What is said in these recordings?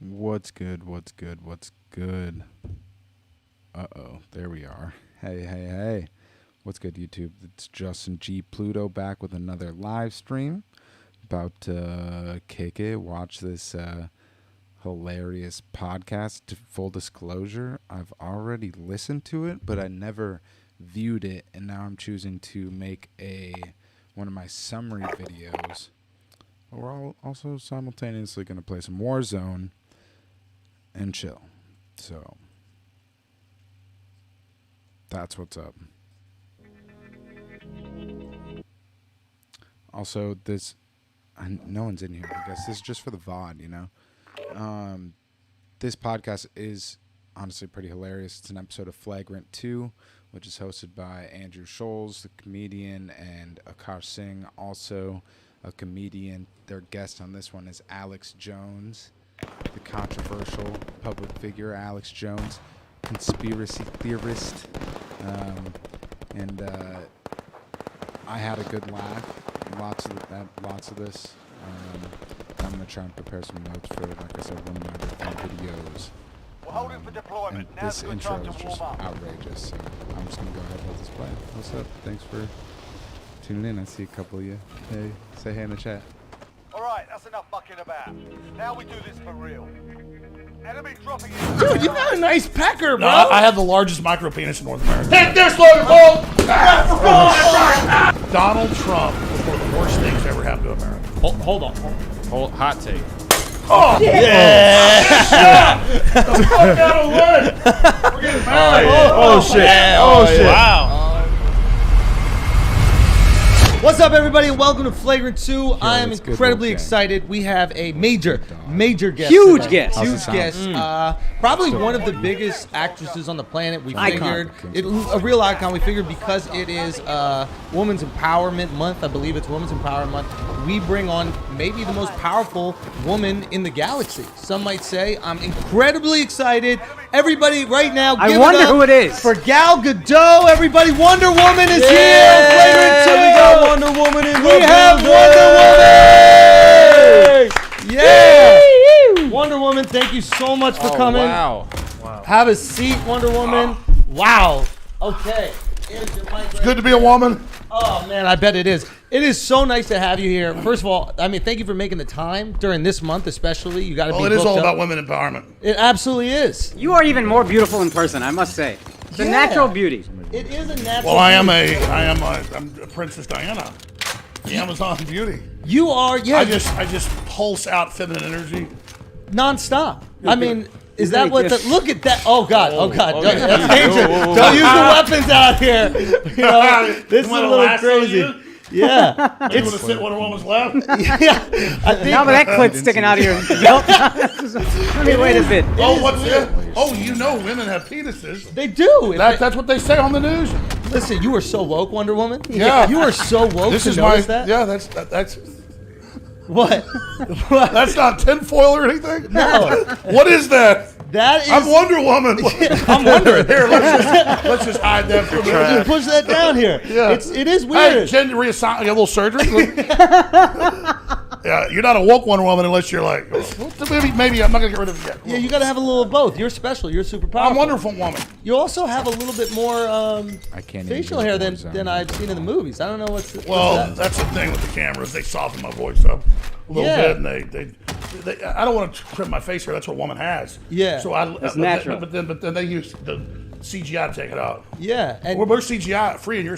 What's good? What's good? What's good? Uh-oh, there we are. Hey. What's good, YouTube? It's Justin G. Pluto back with another live stream. About to kick it, watch this hilarious podcast. Full disclosure, I've already listened to it, but I never viewed it, and now I'm choosing to make one of my summary videos. We're also simultaneously going to play some Warzone and chill. So that's what's up. Also, no one's in here. I guess this is just for the VOD, you know. This podcast is honestly pretty hilarious. It's an episode of Flagrant 2, which is hosted by Andrew Schulz, the comedian, and Akash Singh, also a comedian. Their guest on this one is Alex Jones, the controversial public figure Alex Jones, conspiracy theorist. And I had a good laugh. Lots of this. I'm gonna try and prepare some notes for, like I said, one of my videos. And this intro is just outrageous, so I'm just gonna go ahead and let this play. What's up? Thanks for tuning in. I see a couple of you. Hey, say hey in the chat. Alright, that's enough mucking about. Now we do this for real. Enemy dropping in. Dude, you got a nice pecker, bro. No, I have the largest micro penis in North America. Take this, Logan Paul! Donald Trump was one of the worst things that ever happened to America. Hold on. Hot take. Oh, Yeah! the fuck out of the way! We're getting married. Oh, shit. Oh, shit. Wow. What's up, everybody, and welcome to Flagrant 2. I am what's good, incredibly Wolfgang? excited. We have a major guest. Huge today. guest. How's it Huge sound? guest. Probably one of the biggest actresses on the planet. We Icon. figured a real icon. We figured because it is Women's Empowerment Month. I believe it's Women's Empowerment Month. We bring on maybe the most powerful woman in the galaxy. Some might say. I'm incredibly excited. Everybody, right now, give I wonder it up who it is. for Gal Gadot. Everybody, Wonder Woman is here. Flagrant 2. We got Wonder Woman in We have Wonder Woman! Yeah! Wonder Woman, thank you so much for coming. Wow. Have a seat, Wonder Woman. Wow. Okay. It's good to be a woman. Oh, man, I bet it is. It is so nice to have you here. First of all, I mean, thank you for making the time during this month, especially. You got to be Well, it is booked all up. about women empowerment. It absolutely is. You are even more beautiful in person, I must say. It's a Yeah. natural beauty. It is a natural. Well, I'm beauty. a Princess Diana, the Amazon beauty. You are, yeah, I just pulse out feminine energy. nonstop. I mean, is that really what just- the look at that? Oh God! Oh God! okay. That's dangerous. Whoa. Don't use the weapons out here. You know, this is You want a a little lasso crazy. you? Yeah, You want to sit Wonder Woman's left? yeah. I think Now that clit's sticking out of your belt. Let me wait a bit. Oh, what's it? Oh, you know women have penises. they do. That's what they say on the news. Listen, you are so woke, Wonder Woman. Yeah. you are so woke. This to is my notice that. yeah. That's What? What? that's not tinfoil or anything. No, What is that? that is. I'm Wonder Woman. I'm wondering. Here, let's just hide that for a minute. Just push that down here. Yeah. It is Hey, weird. gender reassign, a little surgery. Yeah, you're not a woke Wonder Woman unless you're like, well, maybe I'm not gonna get rid of it yet. Yeah, you got to have a little of both. You're special. You're super powerful. I'm a wonderful woman. You also have a little bit more I can't facial even hair do than Warzone. I've seen in the movies. I don't know what's. Well, what's that? that's the thing with the cameras. They soften my voice up a little Yeah. bit, and they I don't want to trim my face hair. That's what a woman has. Yeah. So It's natural. But then they use the CGI to take it out. Yeah, and We're CGI free, and you're.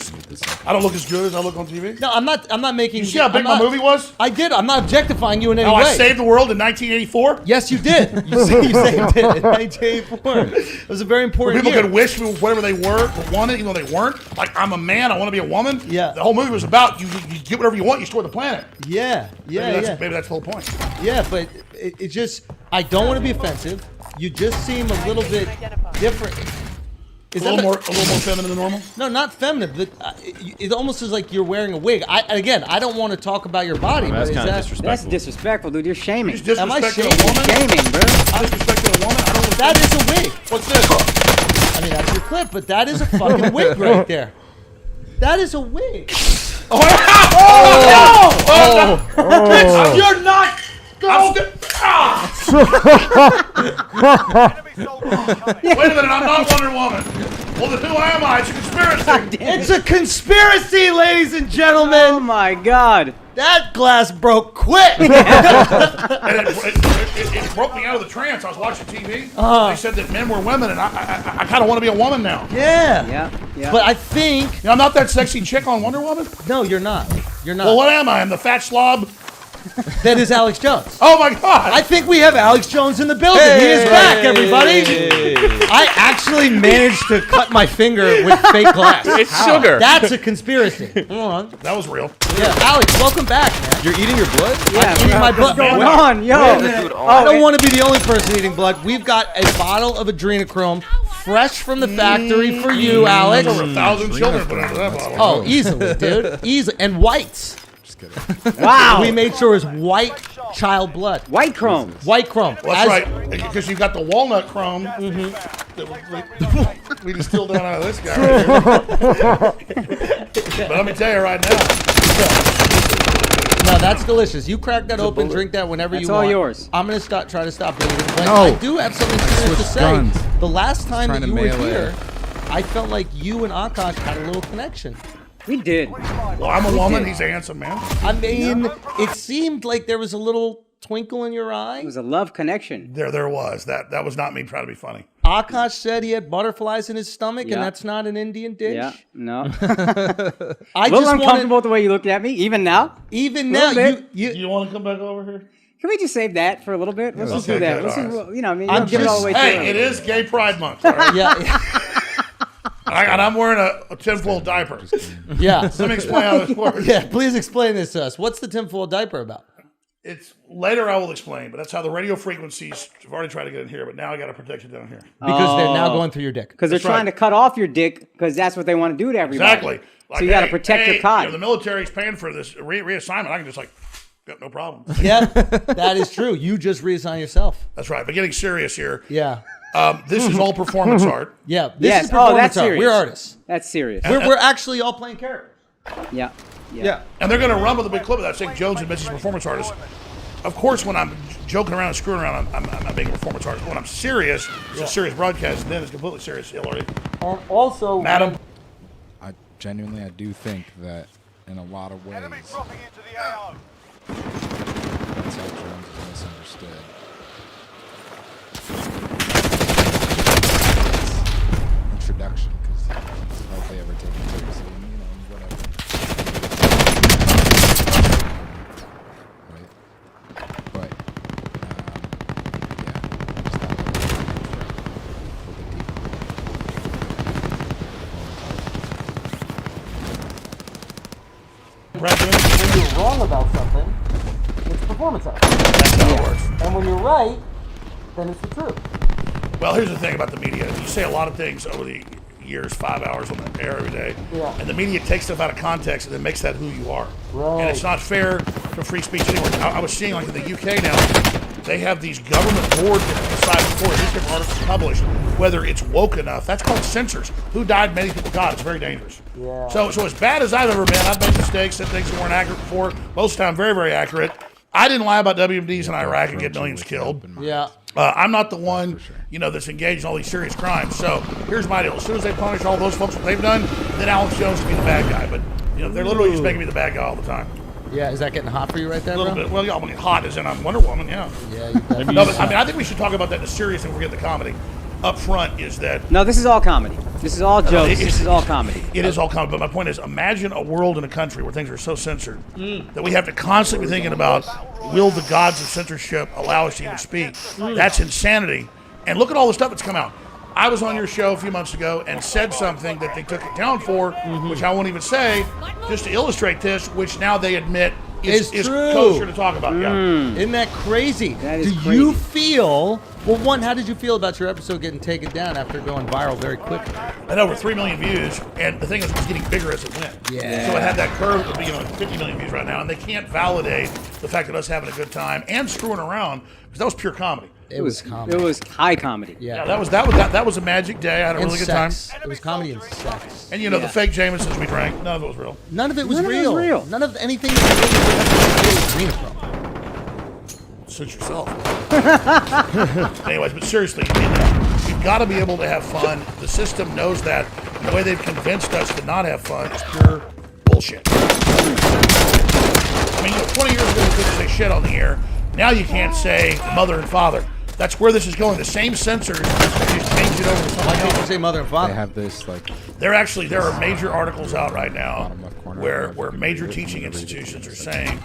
I don't look as good as I look on TV. no, I'm not making. You see how big I'm my not- movie was? I did. I'm not objectifying you in any How way. I saved the world in 1984. Yes, you did. You saved it in 1984. It was a very important People year. could wish whatever they were or wanted, even though they weren't. Like, I'm a man, I want to be a woman. Yeah. The whole movie was about you get whatever you want, you destroy the planet. Yeah, yeah, Maybe that's the whole point. yeah. But it just, I don't want to be offensive. You just seem a little bit different. Is A little more feminine than normal. No, not feminine, but it almost is like you're wearing a wig. I don't want to talk about your body, but That's is kind of that disrespectful. That's disrespectful, dude. You're shaming. You just Am I disrespecting a shaming? woman. Shaming, bro. Disrespecting a woman. I don't. that is a wig? What's this? I mean, that's your clip, but that is a fucking wig right there. That is a wig. Oh no! You're not. I'm Enemy soldiers coming. Wait a minute, I'm not Wonder Woman. Well, then who am I? It's a conspiracy. It's a conspiracy, ladies and gentlemen. Oh my God. That glass broke quick. And it broke me out of the trance. I was watching TV. They said that men were women, and I kind of want to be a woman now. Yeah. Yeah. But I think You know, I'm not that sexy chick on Wonder Woman. no, you're not. You're not. Well, what am I? I'm the fat slob. That is Alex Jones. Oh my God! I think we have Alex Jones in the building. He is back, everybody. I actually managed to cut my finger with fake glass. It's sugar. That's a conspiracy. Hold on. That was real. Yeah, Alex, welcome back, man. You're eating your blood? Yeah, I'm eating my blood. what's going on, yo? I don't want to be the only person eating blood. We've got a bottle of adrenochrome, fresh from the factory for you, Alex. Over 1,000 children put into that bottle. Oh, easily, dude. Easily. And whites. Just kidding. Wow. We made sure it's white child blood. White chrome. White chrome. Well, that's right, because you've got the walnut chrome that we distilled down out of this guy right here. But let me tell you right now, No, that's delicious. You crack that open, drink that whenever That's you all want. yours. I'm going to try to stop bleeding. But No. I do have something serious to say. guns. The last time trying that to you were melee. here, I felt like you and Akash had a little connection. We did. well, I'm a woman. He's a handsome man. I mean, it seemed like there was a little twinkle in your eye. It was a love connection. There was. That was not me trying to be funny. Akash said he had butterflies in his stomach, Yeah. and that's not an Indian dish. Yeah. No. I A just little wanted, uncomfortable the way you looked at me, even now. even Little now, bit. you You want to come back over here? Can we just save that for a little bit? Let's just okay, do that. good, Let's all just, right. you know, I mean, I'm don't give it all the way through. Hey, it is Gay Pride Month, all right? yeah, And I'm wearing a tinfoil diaper. yeah. Let me explain how this works. Yeah, please explain this to us. What's the tinfoil diaper about? It's later I will explain, but that's how the radio frequencies. I've already tried to get in here, but now I got to protect it down here. Because they're now going through your dick. Because they're That's right. trying to cut off your dick because that's what they want to do to everybody. Exactly. So you got to protect your cod. You know, the military's paying for this reassignment. I can just no problem. Yeah, that is true. You just reassign yourself. That's right. But getting serious here. Yeah. This is all performance art. Yeah. This Yes. is performance that's art. serious. We're artists. That's serious. We're actually all playing characters. Yeah. And they're going to run with a big clip of that saying Jones and Mitch's performance artist. Of course, when I'm joking around and screwing around, I'm not being a performance artist. But when I'm serious, it's a serious broadcast, and then it's completely serious, Hillary. Also, Madam, I genuinely, I do think that in a lot of ways, Enemy dropping into the AO. that's how Jones is misunderstood. Introduction, because hardly ever take it seriously, and, whatever. Right? But, Brad, when you're wrong about something, it's performance art. that's how it works. And when you're right, then it's the truth. Well, here's the thing about the media. You say a lot of things over the years, 5 hours on the air every day, Yeah. and the media takes stuff out of context and then makes that who you are. Right. And it's not fair for free speech anywhere. I was seeing, like, in the UK now, they have these government boards that decide before a newspaper article is published whether it's woke enough. That's called censors. Who died, many people got. It's very dangerous. Yeah. So as bad as I've ever been, I've made mistakes, said things that weren't accurate before. Most of the time, very, very accurate. I didn't lie about WMDs in Iraq and get millions killed. Yeah. I'm not the one, that's engaged in all these serious crimes. So here's my deal. As soon as they punish all those folks what they've done, then Alex Jones can be the bad guy. But, they're literally just making me the bad guy all the time. Yeah, is that getting hot for you right there, A little bro? bit. Well, I mean, hot as in I'm Wonder Woman, yeah. Yeah, you definitely. No, but I think we should talk about that in a serious and forget the comedy. Up front is that No, this is all comedy. This is all jokes. This is all comedy. it is all comedy. But my point is, imagine a world in a country where things are so censored that we have to constantly be thinking about, will the gods of censorship allow us to even speak? That's insanity. And look at all the stuff that's come out. I was on your show a few months ago and said something that they took it down for, which I won't even say, just to illustrate this, which now they admit is true. kosher to talk about. Yeah. Isn't that crazy? That is Do you crazy. feel, well, one, how did you feel about your episode getting taken down after going viral very quickly? Had over 3 million views, and the thing is, it was getting bigger as it went. Yeah. So it had that curve of being 50 million views right now, and they can't validate the fact that us having a good time and screwing around, because that was pure comedy. It was comedy. It was high comedy. Yeah, that was a magic day. I had a And really good time. sex. It was comedy and sex. And the fake Jamesons we drank, none of it was real. None of it was None of it real. was real. None of anything was real. suit yourself. Anyways, but seriously, you've got to be able to have fun. The system knows that. And the way they've convinced us to not have fun is pure bullshit. I mean, 20 years ago, you couldn't say shit on the air. Now you can't say mother and father. That's where this is going. The same censors just change it over to something Why can't you else. say mother and father? They have this like. There are major articles out right now where major teaching institutions are saying,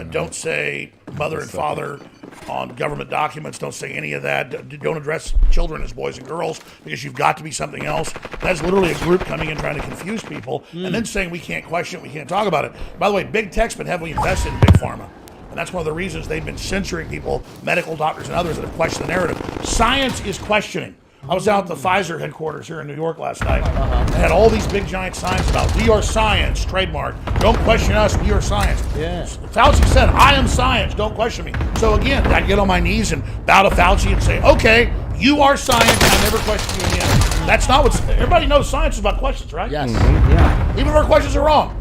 don't say mother and father on government documents. Don't say any of that. Don't address children as boys and girls because you've got to be something else. That's literally a group coming in trying to confuse people and then saying we can't question it, we can't talk about it. By the way, big tech's been heavily invested in big pharma. And that's one of the reasons they've been censoring people, medical doctors and others that have questioned the narrative. Science is questioning. I was out at the Pfizer headquarters here in New York last night. And had all these big giant signs about "We are science," trademark. Don't question us, we are science. Yeah. Fauci said, "I am science, don't question me." So again, I'd get on my knees and bow to Fauci and say, "Okay, you are science, I never question you again." That's not what everybody knows. Science is about questions, right? Yes. Yeah. Even if our questions are wrong.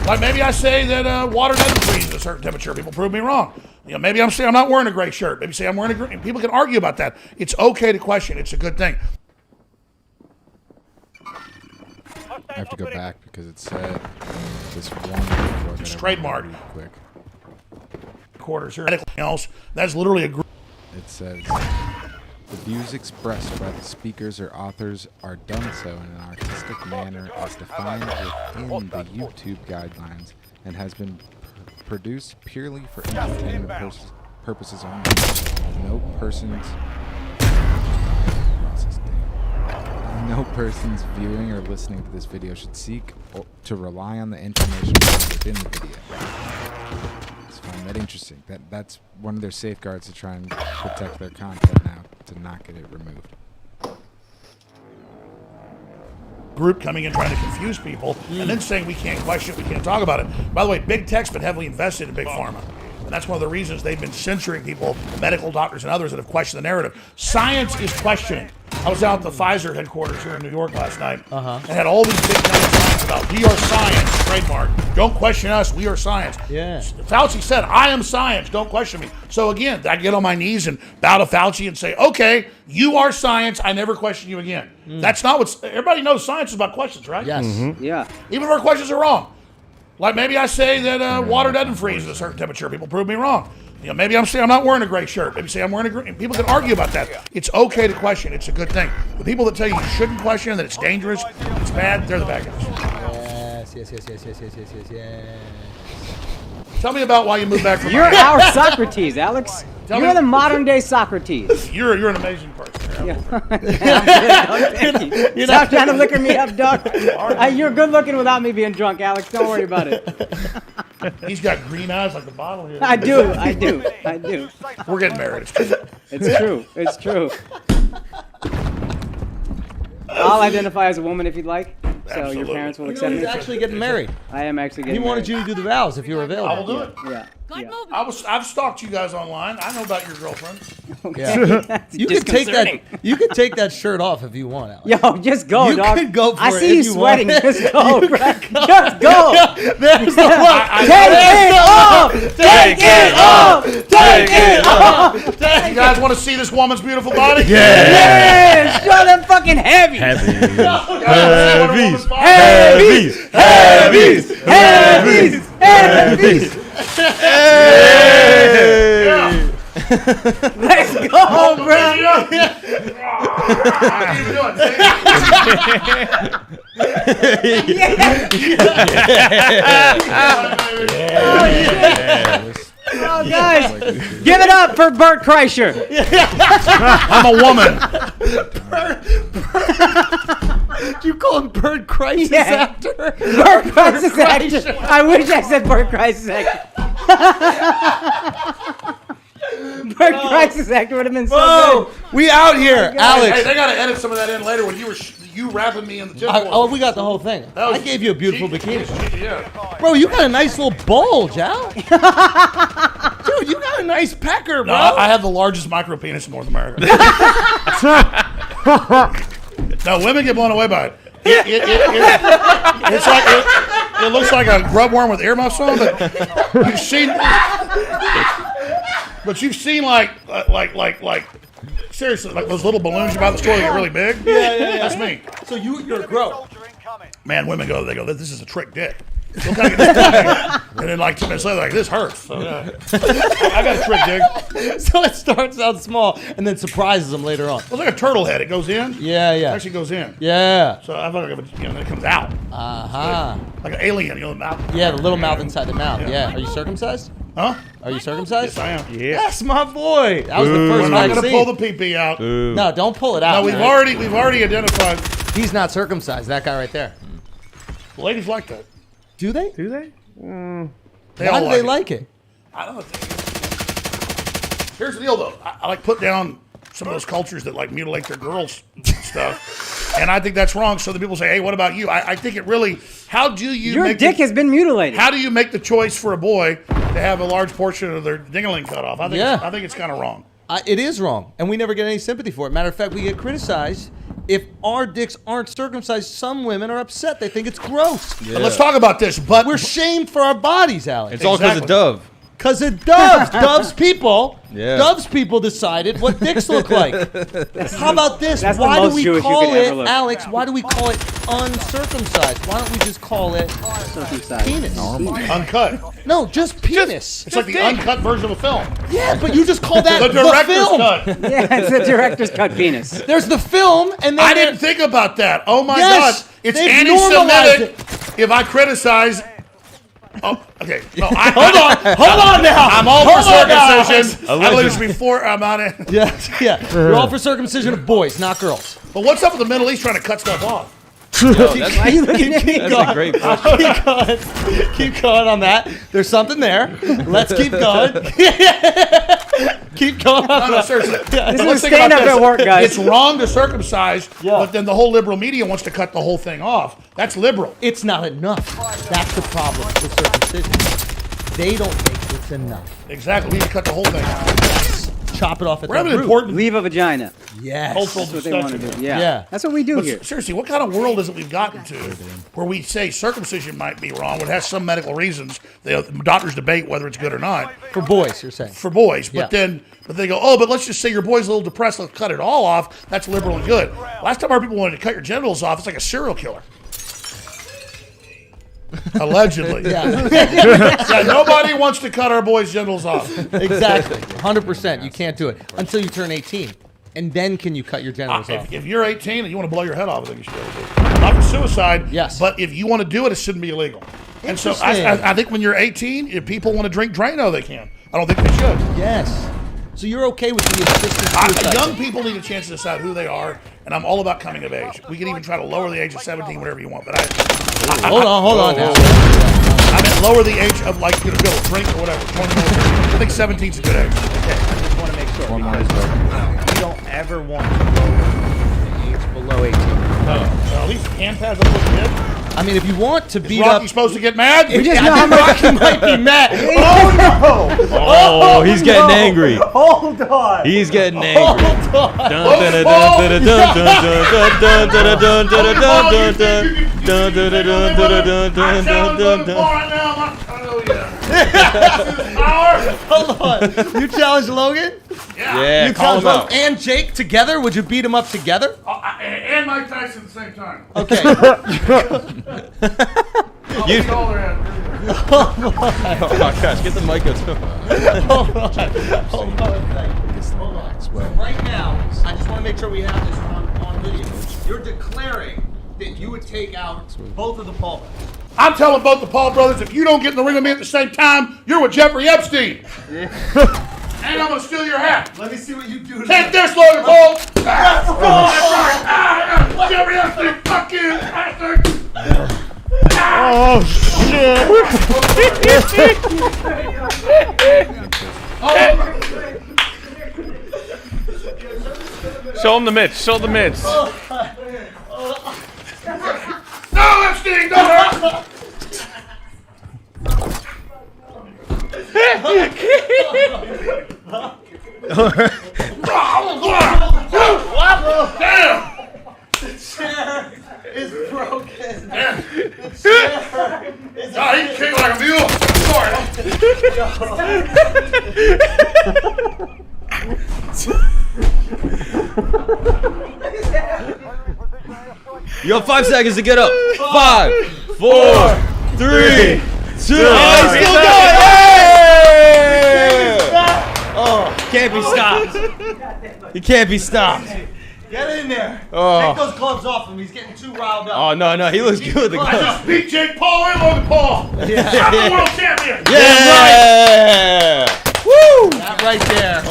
Like maybe I say that water doesn't freeze at a certain temperature. People prove me wrong. You know, maybe I'm saying I'm not wearing a gray shirt. Maybe say I'm wearing a gray. People can argue about that. It's okay to question. It's a good thing. I have to go back because it said this one before that. It's trademark. Real quick. Quarters here. Anything else? That's literally a group. It says the views expressed by the speakers or authors are done so in an artistic manner as defined within the YouTube guidelines and has been produced purely for entertainment purposes only. No person's viewing or listening to this video should seek to rely on the information within the video. I find that interesting. That's one of their safeguards to try and protect their content now, to not get it removed. Group coming in trying to confuse people and then saying we can't question it, we can't talk about it. By the way, big tech's been heavily invested in big pharma. And that's one of the reasons they've been censoring people, medical doctors and others that have questioned the narrative. Science is questioning. I was out at the Pfizer headquarters here in New York last night and had all these big giant signs about "We are science," trademark. Don't question us, we are science. Yeah. Fauci said, "I am science, don't question me." So again, I'd get on my knees and bow to Fauci and say, "Okay, you are science, I never question you again." That's not what everybody knows. Science is about questions, right? Yes. Yeah. Even if our questions are wrong. Like maybe I say that water doesn't freeze at a certain temperature. People prove me wrong. You know, maybe I'm saying I'm not wearing a gray shirt. Maybe say I'm wearing a gray. People can argue about that. It's okay to question. It's a good thing. The people that tell you shouldn't question, that it's dangerous, it's bad, they're the bad guys. Yes. Tell me about why you moved back from You're Miami. our Socrates, Alex. Tell You're me- the modern day Socrates. You're an amazing person. Yeah. Stop trying to liquor me up, dog. You're good looking without me being drunk, Alex. Don't worry about it. He's got green eyes like the bottle here. I do. We're getting married. It's true. It's true. I'll identify as a woman if you'd like. So Absolutely. your parents will accept He's me. actually getting married. I am actually He getting wanted married. you to do the vows if you were available. I will do it. Yeah. I've stalked you guys online. I know about your girlfriend. Yeah. That's You can take that. disconcerting. You can take that shirt off if you want, Alex. Yo, just go, You dog. could go for I it see you if you want. sweating. Just go, bro. Just go. There's the one. Take it off. Take it off. Take it off. You guys want to see this woman's beautiful body? Yeah. Show them fucking heavy. Heavies. Let's go, bro. Oh, guys, give it up for Bert Kreischer. I'm a woman. You call him Bert Kreischer's Yeah. actor? Bert Kreischer's actor. I wish I said Bert Kreischer's actor. Bert Kreischer's actor would have been so Oh, good. we out here, Hey, Alex. they got to edit some of that in later when you were you rapping me in the gym. Oh, we got the whole thing. That was I gave you a beautiful cheap. bikini. Yeah. Bro, you got a nice little bulge, Al. Dude, you got a nice pecker, bro. No, I have the largest micro penis in North America. No, women get blown away by it. It's like it looks like a grub worm with earmuffs on, but But you've seen like seriously, like those little balloons you buy at the store that get really big. Yeah. That's me. So you're a grower. Soldier incoming. Man, women go, this is a trick dick. They'll kind of get this thing, and then like 2 minutes later, like, this hurts. So, yeah. I got a trick dick. So it starts out small and then surprises them later on. It's like a turtle head. It goes in. Yeah. It actually goes in. Yeah. So I thought it comes out. Uh-huh. Like an alien, the mouth. Yeah, the little mouth inside the mouth. Yeah. Are you circumcised? Huh? Are you circumcised? Yes, I am. Yeah. That's my boy. That was the first We're not going to vaccine. pull the pee-pee out. No, don't pull it out. No, we've already identified. He's not circumcised. That guy right there. The ladies like that. Do they? Do they? They Why all do they like it? I don't know. Here's the deal, though. I like put down some of those cultures that like mutilate their girls and stuff, and I think that's wrong. So the people say, "Hey, what about you?" I think it really. How do you? Your make dick has been mutilated. How do you make the choice for a boy to have a large portion of their ding-a-ling cut off? I think it's kind of wrong. It is wrong, and we never get any sympathy for it. Matter of fact, we get criticized if our dicks aren't circumcised. Some women are upset; they think it's gross. But let's talk about this. But We're shamed for our bodies, Alex. It's all because of Dove. Because of doves. Doves people. Yeah. Doves people decided what dicks look like. How about this? That's the Why do most we Jewish you call could ever it, look. Alex, why do we call it uncircumcised? Why don't we just call it Circumcised. penis? uncut. No, just penis. It's like the uncut version of a film. Yeah, but you just call that The director's film. cut. Yeah, it's the director's cut penis. There's the film, and then I didn't think about that. Oh my Yes, God! It's they've normalized anti-Semitic. If I criticize, okay, no, Hold on now. I'm all for Hold on now. circumcision. I believe it's before I'm on it. Yeah. You're all for circumcision of boys, not girls. But what's up with the Middle East trying to cut stuff off? Yo, that's Why are you looking at me? a great question. Keep going on that. There's something there. Let's keep going. Keep going on No, that. seriously. This Let's is think stand about up this. at work, guys. It's wrong to circumcise, Yeah. but then the whole liberal media wants to cut the whole thing off. That's liberal. It's not enough. That's the problem with circumcision. They don't think it's enough. Exactly. We need to cut the whole thing off. Chop it off at We're the having root. important Leave a vagina. Yes. cultural That's what they want to discussion. do. Yeah. Yeah. That's what we do here. But seriously, what kind of world is it we've gotten to where we say circumcision might be wrong, but it has some medical reasons? Doctors debate whether it's good or not For boys, you're saying. for boys. But Yeah. then they go, oh, but let's just say your boy's a little depressed, let's cut it all off. That's liberal and good. Last time our people wanted to cut your genitals off, it's like a serial killer. Allegedly. Yeah. Yeah, nobody wants to cut our boys' genitals off. Exactly. 100%. You can't do it until you turn 18. And then can you cut your genitals off? If you're 18 and you want to blow your head off, I think you should be able to. Not for suicide, Yes. but if you want to do it, it shouldn't be illegal. And so Interesting. I think when you're 18, if people want to drink Drano, they can. I don't think they should. Yes. So you're okay with the assisted suicide? Young people need a chance to decide who they are, and I'm all about coming of age. We can even try to lower the age of 17, whatever you want, but Hold on now. I mean lower the age of like be able to drink or whatever. 21. I think 17 is a good age. I just want to make sure because you don't ever want to lower the age below 18. At least hand pads up with the kid. I mean, if you want to beat Rocky up... supposed to get mad? We just I know how think much. Rocky might be mad. Oh, he's getting angry. Hold on. He's getting angry. Hold on. Hold on. You challenge Logan? Yeah, You call challenge him out. Logan and Jake together? Would you beat them up together? And Mike Tyson at the same time. Okay. You- All around. Oh gosh, get the mic out too. Hold on a second. Hold on. So right now, I just want to make sure we have this on video. You're declaring that you would take out both of the Paul brothers. I'm telling both the Paul brothers, if you don't get in the ring with me at the same time, you're with Jeffrey Epstein. And I'm going to steal your hat. Let me see what you do. Take this, Logan Paul. Jeffrey Epstein, fuck you, bastard. Oh shit! Show him the mitts. Show the mitts. No, Epstein, don't hurt. Damn. Is broken. God, he can kick like a mule. Sorry. You have 5 seconds to get up. 5, 4, 3, 2. He's still going! Oh, can't be stopped. He can't be stopped. Get in there. Oh. Take those gloves off him. He's getting too riled up. Oh, no, he looks good with the I gloves. just beat Jake Paul and Logan Paul. I'm the world champion. Yeah! Woo! That right there.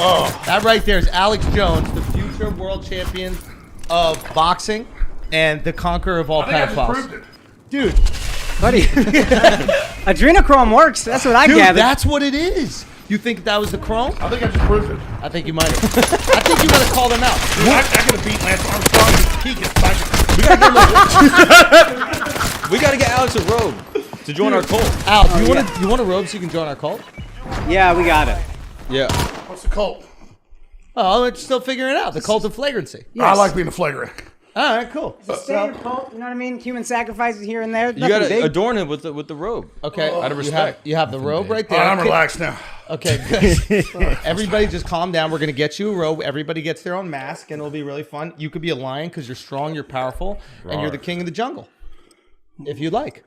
That right there is Alex Jones, the future world champion of boxing and the conqueror of all I think I just pedophiles. proved it. Dude, Buddy, adrenochrome works. That's what I dude, gathered. that's what it is. You think that was the chrome? I think I just proved it. I think you might have. I think you gotta call them out. Dude, I could have beat Lance Armstrong with peak at We gotta get Alex a robe to join our cult. Al, do you want a robe so you can join our cult? Yeah, we got it. Yeah. What's the cult? Oh, we're still figuring it out. The cult of flagrancy. I like being a flagrant. All right, cool. Standard cult, you know what I mean? Human sacrifices here and there. You Nothing gotta big. adorn him with the robe. Okay. Out of respect. You have the robe right All there. right, I'm relaxed now. Okay, good. Everybody just calm down. We're going to get you a robe. Everybody gets their own mask, and it'll be really fun. You could be a lion because you're strong, you're powerful, and you're the king of the jungle, if you'd like.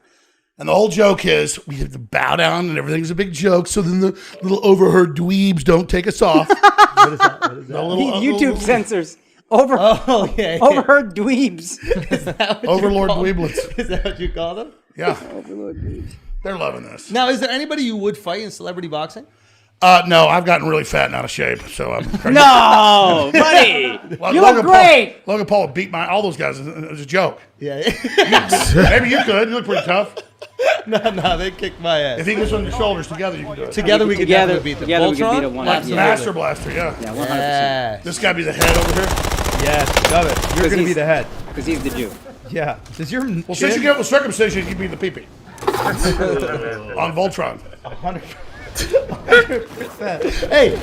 And the whole joke is we have to bow down and everything's a big joke so then the little overheard dweebs don't take us off. What is that? What is that? The little, YouTube censors. Overheard dweebs. Is that what you Overlord call them? dweeblets. Is that what you call them? Yeah. They're loving this. Now, is there anybody you would fight in celebrity boxing? No, I've gotten really fat and out of shape, so I'm No, buddy. Well, You look great. Logan Paul would beat all those guys. It was a joke. Yeah. Maybe you could. You look pretty tough. No, they kicked my ass. If he gets on your shoulders together, you can do it. Together we could definitely beat them. Together we could Voltron? beat a one. Like Yeah. Master Blaster, yeah. Yeah, 100%. Yes. This guy be the head over here. Yes, love it. You're gonna be he's- the head. Because he's the Jew. Yeah. Does your Well, since you get with circumcision, you'd be the pee-pee. On Voltron. 100%. Hey,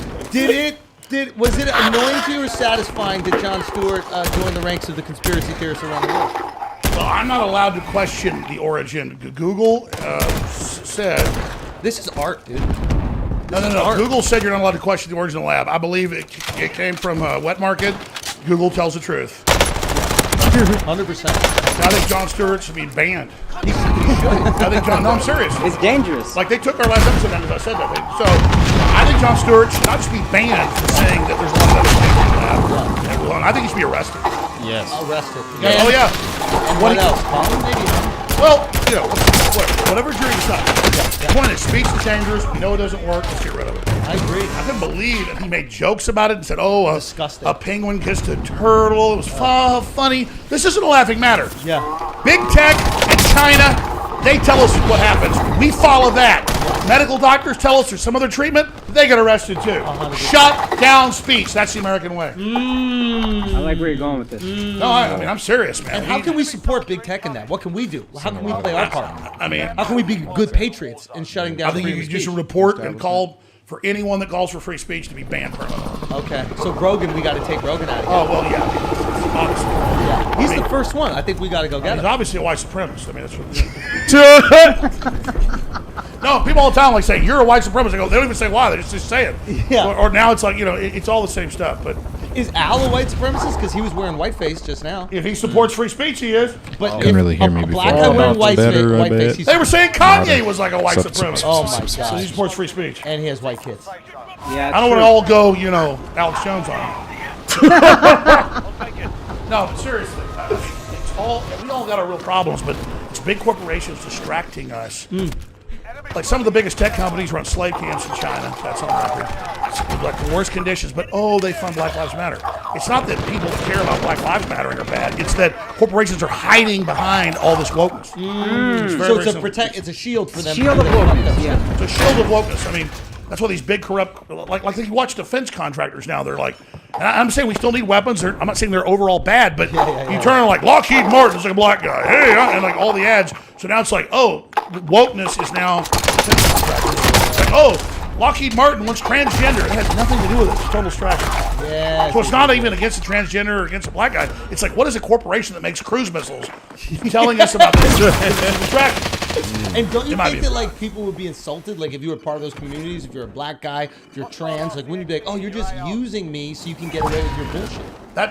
was it annoying to you or satisfying that Jon Stewart joined the ranks of the conspiracy theorists around the world? Well, I'm not allowed to question the origin. Google said... This is art, dude. No. Google said you're not allowed to question the origin of the lab. I believe it came from Wet Market. Google tells the truth. 100%. I think Jon Stewart should be banned. I think John... No, I'm serious. It's dangerous. Like, they took our last episode down because I said that thing. So, I think Jon Stewart should not just be banned for saying that there's a lot of other things in the lab. I think he should be arrested. Yes. Arrested. Yeah. Oh, yeah. And what else? Maybe. Well, you know, whatever jury decides. The point is, speech is dangerous. We know it doesn't work. Let's get rid of it. I agree. I couldn't believe that he made jokes about it and said, oh, Disgusting. a penguin kissed a turtle. It was funny. This isn't a laughing matter. Yeah. Big tech and China, they tell us what happens. We follow that. Medical doctors tell us there's some other treatment. They get arrested too. 100%. Shut down speech. That's the American way. I like where you're going with this. No, I mean, I'm serious, man. And how can we support big tech in that? What can we do? How can we play our part? I mean, How can we be good patriots in shutting down I think you freedom can of just speech? report and call for anyone that calls for free speech to be banned permanently. Okay, so Rogan, we got to take Rogan out of here. Oh, well, yeah. Obviously. Yeah. He's the first one. I think we got to go get He's him. obviously a white supremacist. I mean, that's what. No, people all the time like say you're a white supremacist. I go, they don't even say why. They just say it. Yeah. Or now it's like it's all the same stuff. But Is Al a white supremacist? Because he was wearing whiteface just now. if he supports free speech, he is. But Couldn't really hear me a before. black guy Oh, wearing it's whiteface, better, I bet. he's They were saying Kanye was like a white supremacist. Oh my So he god. supports free speech. And he has white kids. Yeah, I don't want to all go, Alex Jones on him. No, but seriously, we all got our real problems, but it's big corporations distracting us. Like some of the biggest tech companies run slave camps in China. That's on record. It's like the worst conditions, but they fund Black Lives Matter. It's not that people that care about Black Lives Mattering are bad. It's that corporations are hiding behind all this wokeness. It's very, So very simple. it's a shield for them. Shield of wokeness, yeah. It's a shield of wokeness. I mean, that's why these big corrupt, like you watch defense contractors now. They're like, and I'm saying we still need weapons. I'm not saying they're overall bad, but you turn on like Lockheed Martin's like a black guy, hey, and like all the ads. So now it's like, wokeness is now defense contractors. It's like, Lockheed Martin wants transgender. It has nothing to do with it. It's total distraction. Yeah. So it's not even against a transgender or against a black guy. It's like, what is a corporation that makes cruise missiles telling us about this? It's a distraction. And don't you It might think be- that like people would be insulted, like if you were part of those communities, if you're a black guy, if you're trans, like wouldn't you be like, oh, you're just using me so you can get away with your bullshit?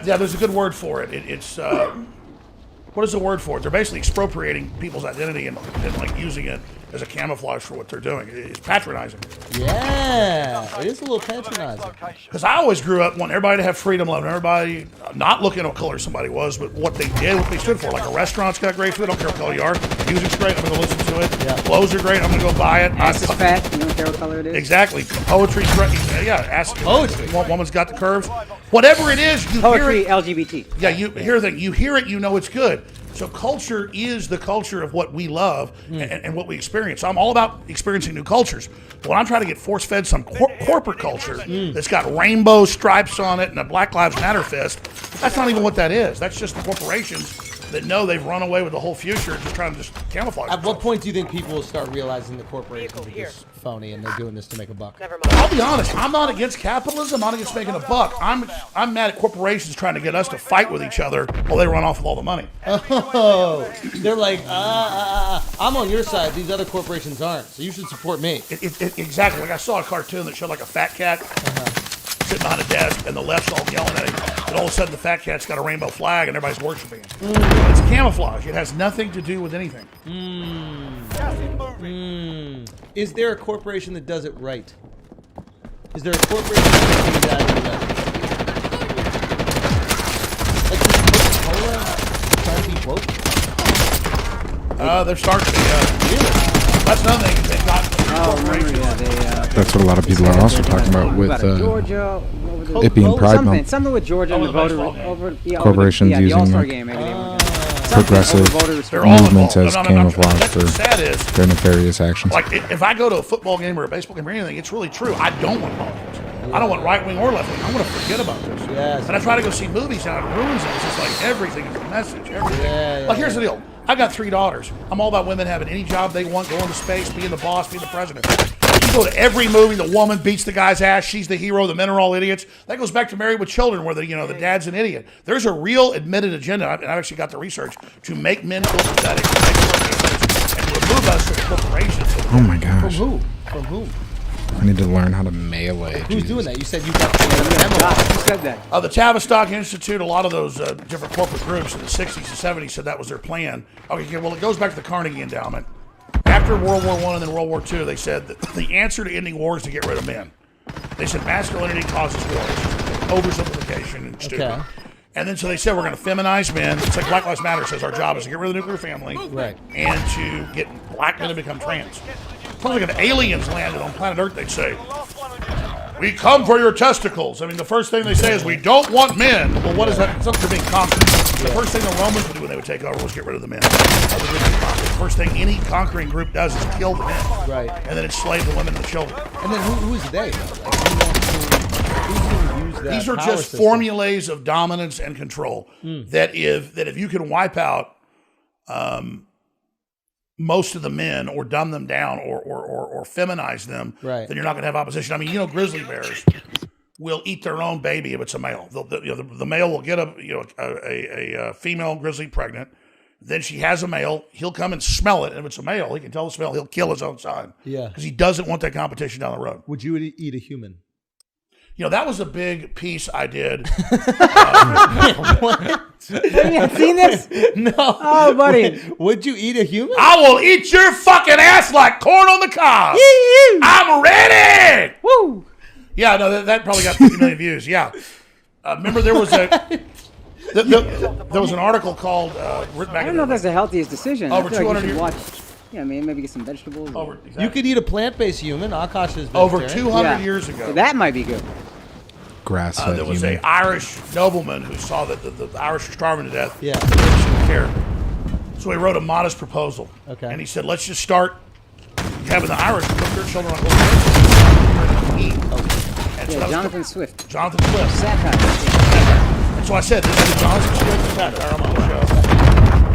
Yeah, there's a good word for it. It's what is the word for it? They're basically expropriating people's identity and like using it as a camouflage for what they're doing. It's patronizing. Yeah, it is a little patronizing. Because I always grew up wanting everybody to have freedom, loving everybody, not looking at what color somebody was, but what they did, what they stood for. Like a restaurant's got great food, I don't care what color you are. Music's great, I'm going to listen to it. Yeah. Clothes are great, I'm going to go buy it. Ass is fat. You don't care what color it is. Exactly. Poetry's great. Yeah, ask Poetry. Woman's got the curves. Whatever it is, you Poetry, hear it. LGBT. Yeah, you hear the thing. You hear it, you know it's good. So culture is the culture of what we love and what we experience. So I'm all about experiencing new cultures. But when I'm trying to get force-fed some corporate culture that's got rainbow stripes on it and a Black Lives Matter fist, that's not even what that is. That's just the corporations that know they've run away with the whole future, just trying to just camouflage. At what point do you think people will start realizing the corporations are just phony and they're doing this to make a buck? I'll be honest. I'm not against capitalism. I'm not against making a buck. I'm mad at corporations trying to get us to fight with each other while they run off with all the money. Oh, they're like, I'm on your side. These other corporations aren't, so you should support me. Exactly. Like I saw a cartoon that showed like a fat cat sitting behind a desk, and the left's all yelling at him. And all of a sudden, the fat cat's got a rainbow flag, and everybody's worshiping him. It's camouflage. It has nothing to do with anything. Is there a corporation that does it right? Is there a corporation that does that right? Like, is Coca-Cola trying to be woke? They're starting to be. That's another thing. They've got That's what a lot of people are also talking about with Georgia, it being Pride Month. something with Georgia and the voter Corporations the using, All-Star like, game. Maybe they were progressive They're all movements as involved. camouflage That's for what's sad is, their nefarious actions. like, if I go to a football game or a baseball game or anything, it's really true. I don't want politics. I don't want right wing or left wing. I want to forget about this. Yes. And I try to go see movies and it ruins it. It's just like everything is a message. Everything. Like, here's the deal. I got 3 daughters. I'm all about women having any job they want, going to space, being the boss, being the president. You go to every movie, the woman beats the guy's ass, she's the hero, the men are all idiots. That goes back to Married with Children, where the dad's an idiot. There's a real admitted agenda, and I've actually got the research, to make men feel pathetic, to make and remove us from corporations. Oh my gosh. From who? From whom? I need to learn how to melee. Who's Jesus. doing that? You said you got Who said that? The Tavistock Institute, a lot of those different corporate groups in the 60s and 70s said that was their plan. Okay, well, it goes back to the Carnegie Endowment. After World War I and then World War II, they said that the answer to ending war is to get rid of men. They said masculinity causes wars. Oversimplification and stupid. Okay. And then so they said we're going to feminize men. It's like Black Lives Matter says our job is to get rid of the nuclear family Right. and to get black men to become trans. Sounds like if aliens landed on planet Earth, they'd say, "We come for your testicles." I mean, the first thing they say is, "We don't want men." Well, what is that? Something they're being conquered. The first thing the Romans would do when they would take over was get rid of the men. The first thing any conquering group does is kill the men. Right. And then enslave the women and the children. And then who is they? Like, who's going to use that? These are power just system? formulas of dominance and control. That if you can wipe out most of the men or dumb them down or feminize them, Right. then you're not going to have opposition. I mean, grizzly bears will eat their own baby if it's a male. The male will get a female grizzly pregnant. Then she has a male. He'll come and smell it. And if it's a male, he can tell the smell. He'll kill his own son. Yeah. Because he doesn't want that competition down the road. Would you eat a human? That was a big piece I did. Have you seen this? No. Oh, buddy. Would you eat a human? I will eat your fucking ass like corn on the cob. I'm ready. Woo! Yeah, no, that probably got 50 million views. Yeah. Remember there was there was an article called written back I don't know if that's the healthiest decision. Over I feel like 200 you should years. watch. Yeah, maybe get some vegetables. You could eat a plant-based human. Akash is over vegetarian. 200 years ago. So that might be good. Grass-fed There was human. an Irish nobleman who saw that the Irish were starving to death. Yeah. The British didn't care. So he wrote a modest proposal. Okay. And he said, let's just start having the Irish put their children on global eat. And so Yeah, that was Jonathan Swift. Jonathan Swift. Satire. And so I said, this is Jonathan Swift satire on my show.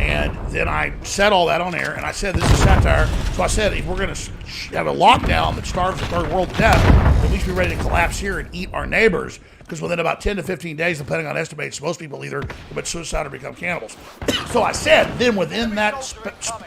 And then I said all that on air, and I said this is satire. So I said if we're going to have a lockdown that starves the third world to death, then we should be ready to collapse here and eat our neighbors. Because within about 10 to 15 days, depending on estimates, most people either commit suicide or become cannibals. So I said, then within that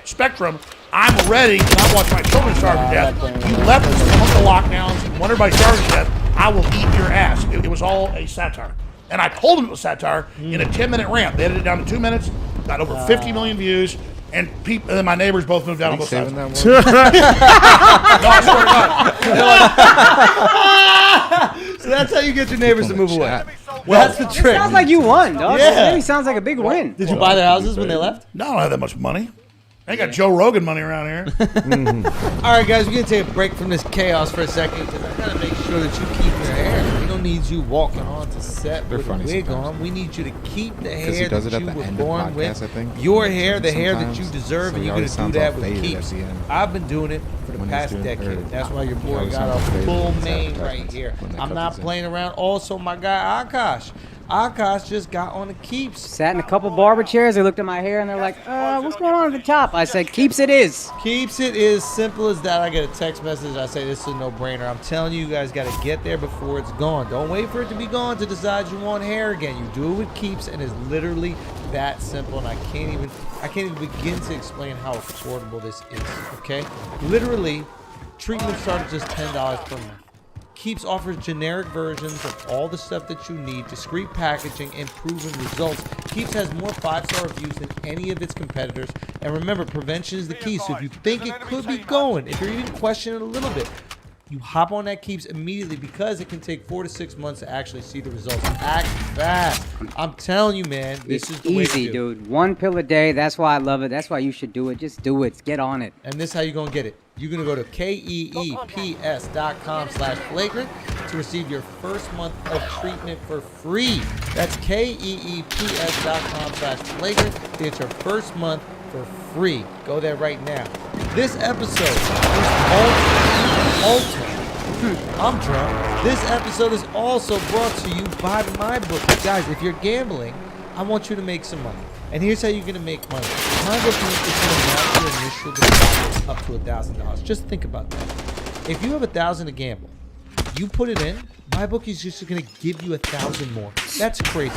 spectrum, I'm ready, and I watch my children starve to death. You left us among the lockdowns, and want everybody starving to death, I will eat your ass. It was all a satire. And I told them it was satire in a 10-minute rant. They edited it down to 2 minutes, got over 50 million views, and then my neighbors both moved out on both sides. No, I swear to God. So that's how you get your neighbors to move away. Well, that's the trick. It sounds like you won, dog. Yeah. That maybe sounds like a big win. Did you buy their houses when they left? No, I don't have that much money. I ain't got Joe Rogan money around here. All right, guys, we're going to take a break from this chaos for a second because I got to make sure that you keep your hair. We don't need you walking onto set with a wig on. We need you to keep the hair that you were born with. Your hair, the hair that you deserve, and you're going to do that with Keeps. I've been doing it for the past decade. That's why your boy got a full mane right here. I'm not playing around. Also, my guy Akash. Akash just got on the Keeps. Sat in a couple barber chairs. They looked at my hair and they're like, what's going on at the top? I said, Keeps it is. Keeps it is simple as that. I get a text message. I say, this is a no-brainer. I'm telling you, you guys got to get there before it's gone. Don't wait for it to be gone to decide you want hair again. You do it with Keeps, and it's literally that simple. And I can't even begin to explain how affordable this is, okay? Literally, treatments start at just $10 per month. Keeps offers generic versions of all the stuff that you need, discreet packaging, and proven results. Keeps has more 5-star reviews than any of its competitors. And remember, prevention is the key. So if you think it could be going, if you're even questioning it a little bit, you hop on that Keeps immediately because it can take 4 to 6 months to actually see the results. Act fast. I'm telling you, man, this is the way to do it. Easy, dude. 1 pill a day. That's why I love it. That's why you should do it. Just do it. Get on it. And this is how you're going to get it. You're going to go to keeps.com/flagrant to receive your first month of treatment for free. That's keeps.com/flagrant to get your first month for free. Go there right now. This episode is I'm drunk. This episode is also brought to you by MyBookie. Guys, if you're gambling, I want you to make some money. And here's how you're going to make money. MyBookie is going to match your initial deposit up to $1,000. Just think about that. If you have $1,000 to gamble, you put it in, MyBookie is just going to give you $1,000 more. That's crazy.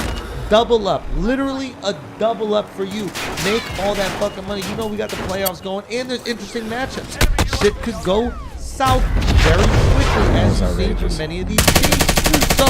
Double up. Literally a double up for you. Make all that fucking money. You know we got the playoffs going, and there's interesting matchups. Shit could go south very quickly, as you've seen from many of these teams. So,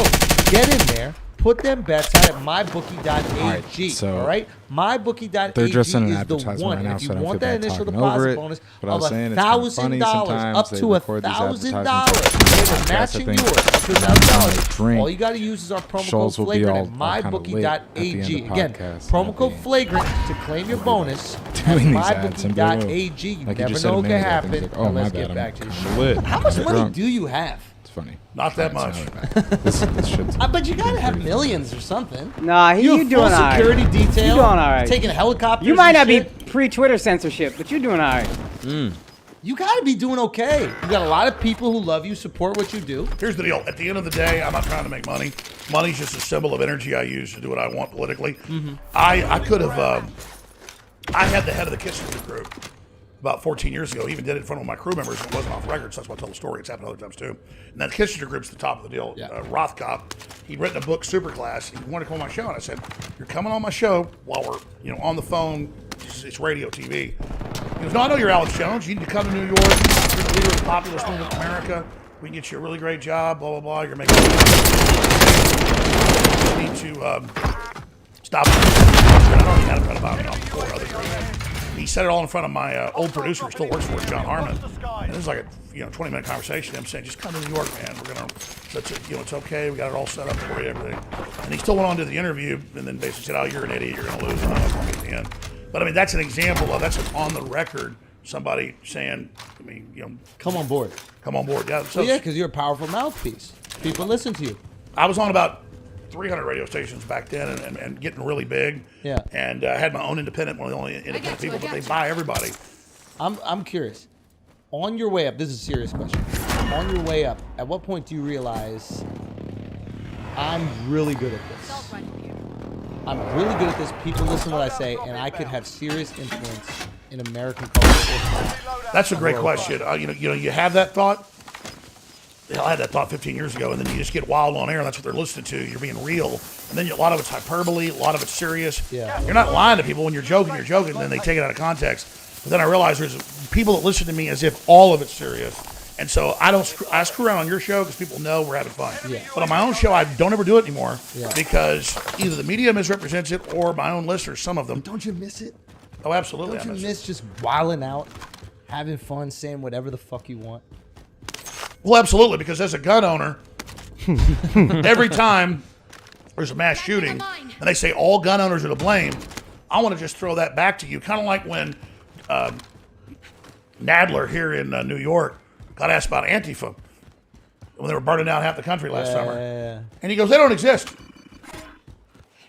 get in there. Put them bets out at mybookie.ag. All right, mybookie.ag they're just in an is the advertisement one. right now, If you so I don't want feel that bad initial talking deposit over it. bonus But I was of saying it's kind of funny $1,000, sometimes up they to record these $1,000, advertisements. they're matching yours up to $1,000. All you got to use is our promo Schulz code will be Flagrant all at kind of lit at the end of the mybookie.ag. Again, podcast. promo code Flagrant to claim your bonus at Doing these ads and being mybookie.ag. You like you never just said know a what can minute ago, happen. things like, Now oh, my let's bad, get back to the I'm show. lit. How much I'm money drunk. do you have? It's funny. Not that much. This shit's But you gotta have millions or something. Nah, you have doing full all right. security detail. You doing all right. Taking helicopters. You might not and be shit. pre-Twitter censorship, but you're doing all right. You gotta be doing okay. You got a lot of people who love you, support what you do. Here's the deal. At the end of the day, I'm not trying to make money. Money's just a symbol of energy I use to do what I want politically. I could have... I had the head of the Kissinger group about 14 years ago. He even did it in front of my crew members. It wasn't off record, so that's why I tell the story. It's happened other times too. And that Kissinger group's the top of the deal. Yeah. Rothkopf, he'd written a book, Superclass. He wanted to come on my show, and I said, "You're coming on my show while we're on the phone. It's radio, TV." He goes, "No, I know you're Alex Jones. You need to come to New York. You're the leader of the populist movement in America. We can get you a really great job. Blah blah blah. You're making. You need to stop." I already had it about me on before other groups. He said it all in front of my old producer who still works for us, John Harmon. And it was like a 20-minute conversation. Him saying, "Just come to New York, man. We're gonna, it's okay. We got it all set up for you, everything." And he still went on to the interview, and then basically said, "Oh, you're an idiot. You're gonna lose." And I was at the end. But I mean, that's an example of that's on the record. Somebody saying, Come on board. come on board. Yeah. So Well, yeah, because you're a powerful mouthpiece. People listen to you. I was on about 300 radio stations back then and getting really big. Yeah. And I had my own independent, one of the only independent people, but they buy everybody. I'm curious. On your way up, this is a serious question. On your way up, at what point do you realize I'm really good at this? I'm really good at this. People listen to what I say, and I could have serious influence in American culture. That's a great question. You have that thought. Hell, I had that thought 15 years ago, and then you just get wild on air, and that's what they're listening to. You're being real, and then a lot of it's hyperbole, a lot of it's serious. Yeah. You're not lying to people when you're joking, and then they take it out of context. But then I realize there's people that listen to me as if all of it's serious. And so I screw around on your show because people know we're having fun. Yeah. But on my own show, I don't ever do it anymore Yeah. because either the media misrepresents it or my own listeners, some of them. Don't you miss it? Oh, absolutely. Don't you miss just wilding out, having fun, saying whatever the fuck you want? Well, absolutely, because as a gun owner, every time there's a mass shooting and they say all gun owners are to blame, I want to just throw that back to you. Kind of like when Nadler here in New York got asked about Antifa when they were burning down half the country last summer. And he goes, they don't exist.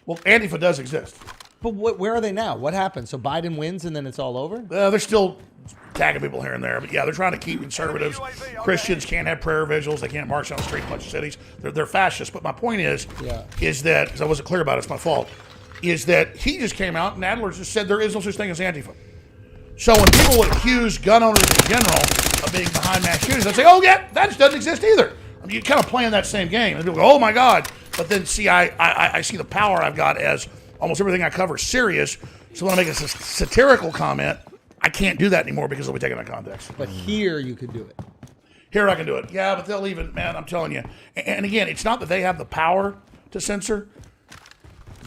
Well, Antifa does exist. But where are they now? What happened? So Biden wins and then it's all over? They're still tagging people here and there. But yeah, they're trying to keep conservatives. Christians can't have prayer vigils. They can't march down the street in a bunch of cities. They're fascists. But my point is that, because I wasn't clear about it, it's my fault, is that he just came out and Nadler just said there is no such thing as Antifa. So when people would accuse gun owners in general of being behind mass shootings, they'd say, oh, yeah, that just doesn't exist either. I mean, you're kind of playing that same game. And people go, oh, my God. But then, see, I see the power I've got as almost everything I cover is serious. So when I make a satirical comment, I can't do that anymore because it'll be taken out of context. But here you could do it. Here I can do it. Yeah, but they'll even, man, I'm telling you. And again, it's not that they have the power to censor.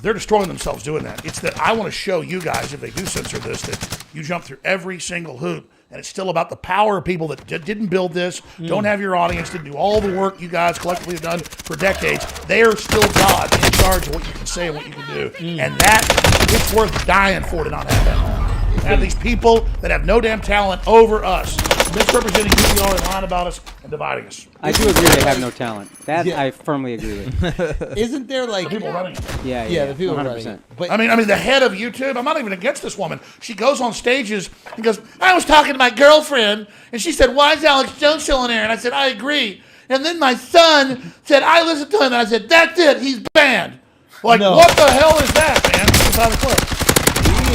They're destroying themselves doing that. It's that I want to show you guys, if they do censor this, that you jump through every single hoop. And it's still about the power of people that didn't build this, don't have your audience, didn't do all the work you guys collectively have done for decades. They are still God in charge of what you can say and what you can do. And that, it's worth dying for to not have that. Have these people that have no damn talent over us, misrepresenting who we are and lying about us and dividing us. I do agree they have no talent. That I firmly agree with. Isn't there like People running it. Yeah, the people 100%. running it. But I mean, the head of YouTube, I'm not even against this woman. She goes on stages and goes, I was talking to my girlfriend, and she said, why is Alex Jones still in there? And I said, I agree. And then my son said, I listened to him, and I said, that's it, he's banned. Like, what the hell is that, man? It's out of the clip.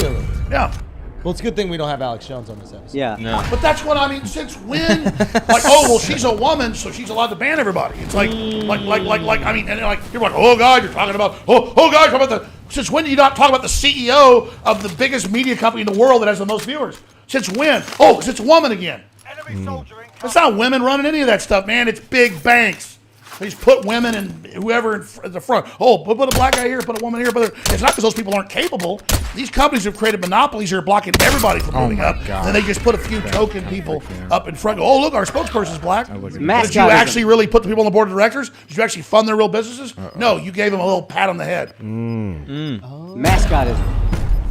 really? Yeah. Well, it's a good thing we don't have Alex Jones on this episode. Yeah. No. But that's what I mean. Since when? Like, oh, well, she's a woman, so she's allowed to ban everybody. It's like, I mean, and like, you're like, oh, God, you're talking about, oh, God, you're talking about the, since when do you not talk about the CEO of the biggest media company in the world that has the most viewers? Since when? Oh, because it's a woman again. Enemy soldier incoming. It's not women running any of that stuff, man. It's big banks. They just put women and whoever at the front. Oh, put a black guy here, put a woman here. But it's not because those people aren't capable. These companies have created monopolies that are blocking everybody from moving up. God. And they just put a few token people up in front. Go, oh, look, our spokesperson's black. But did you Mascotism. actually really put the people on the board of directors? Did you actually fund their real businesses? No, you gave them a little pat on the head. Mascotism.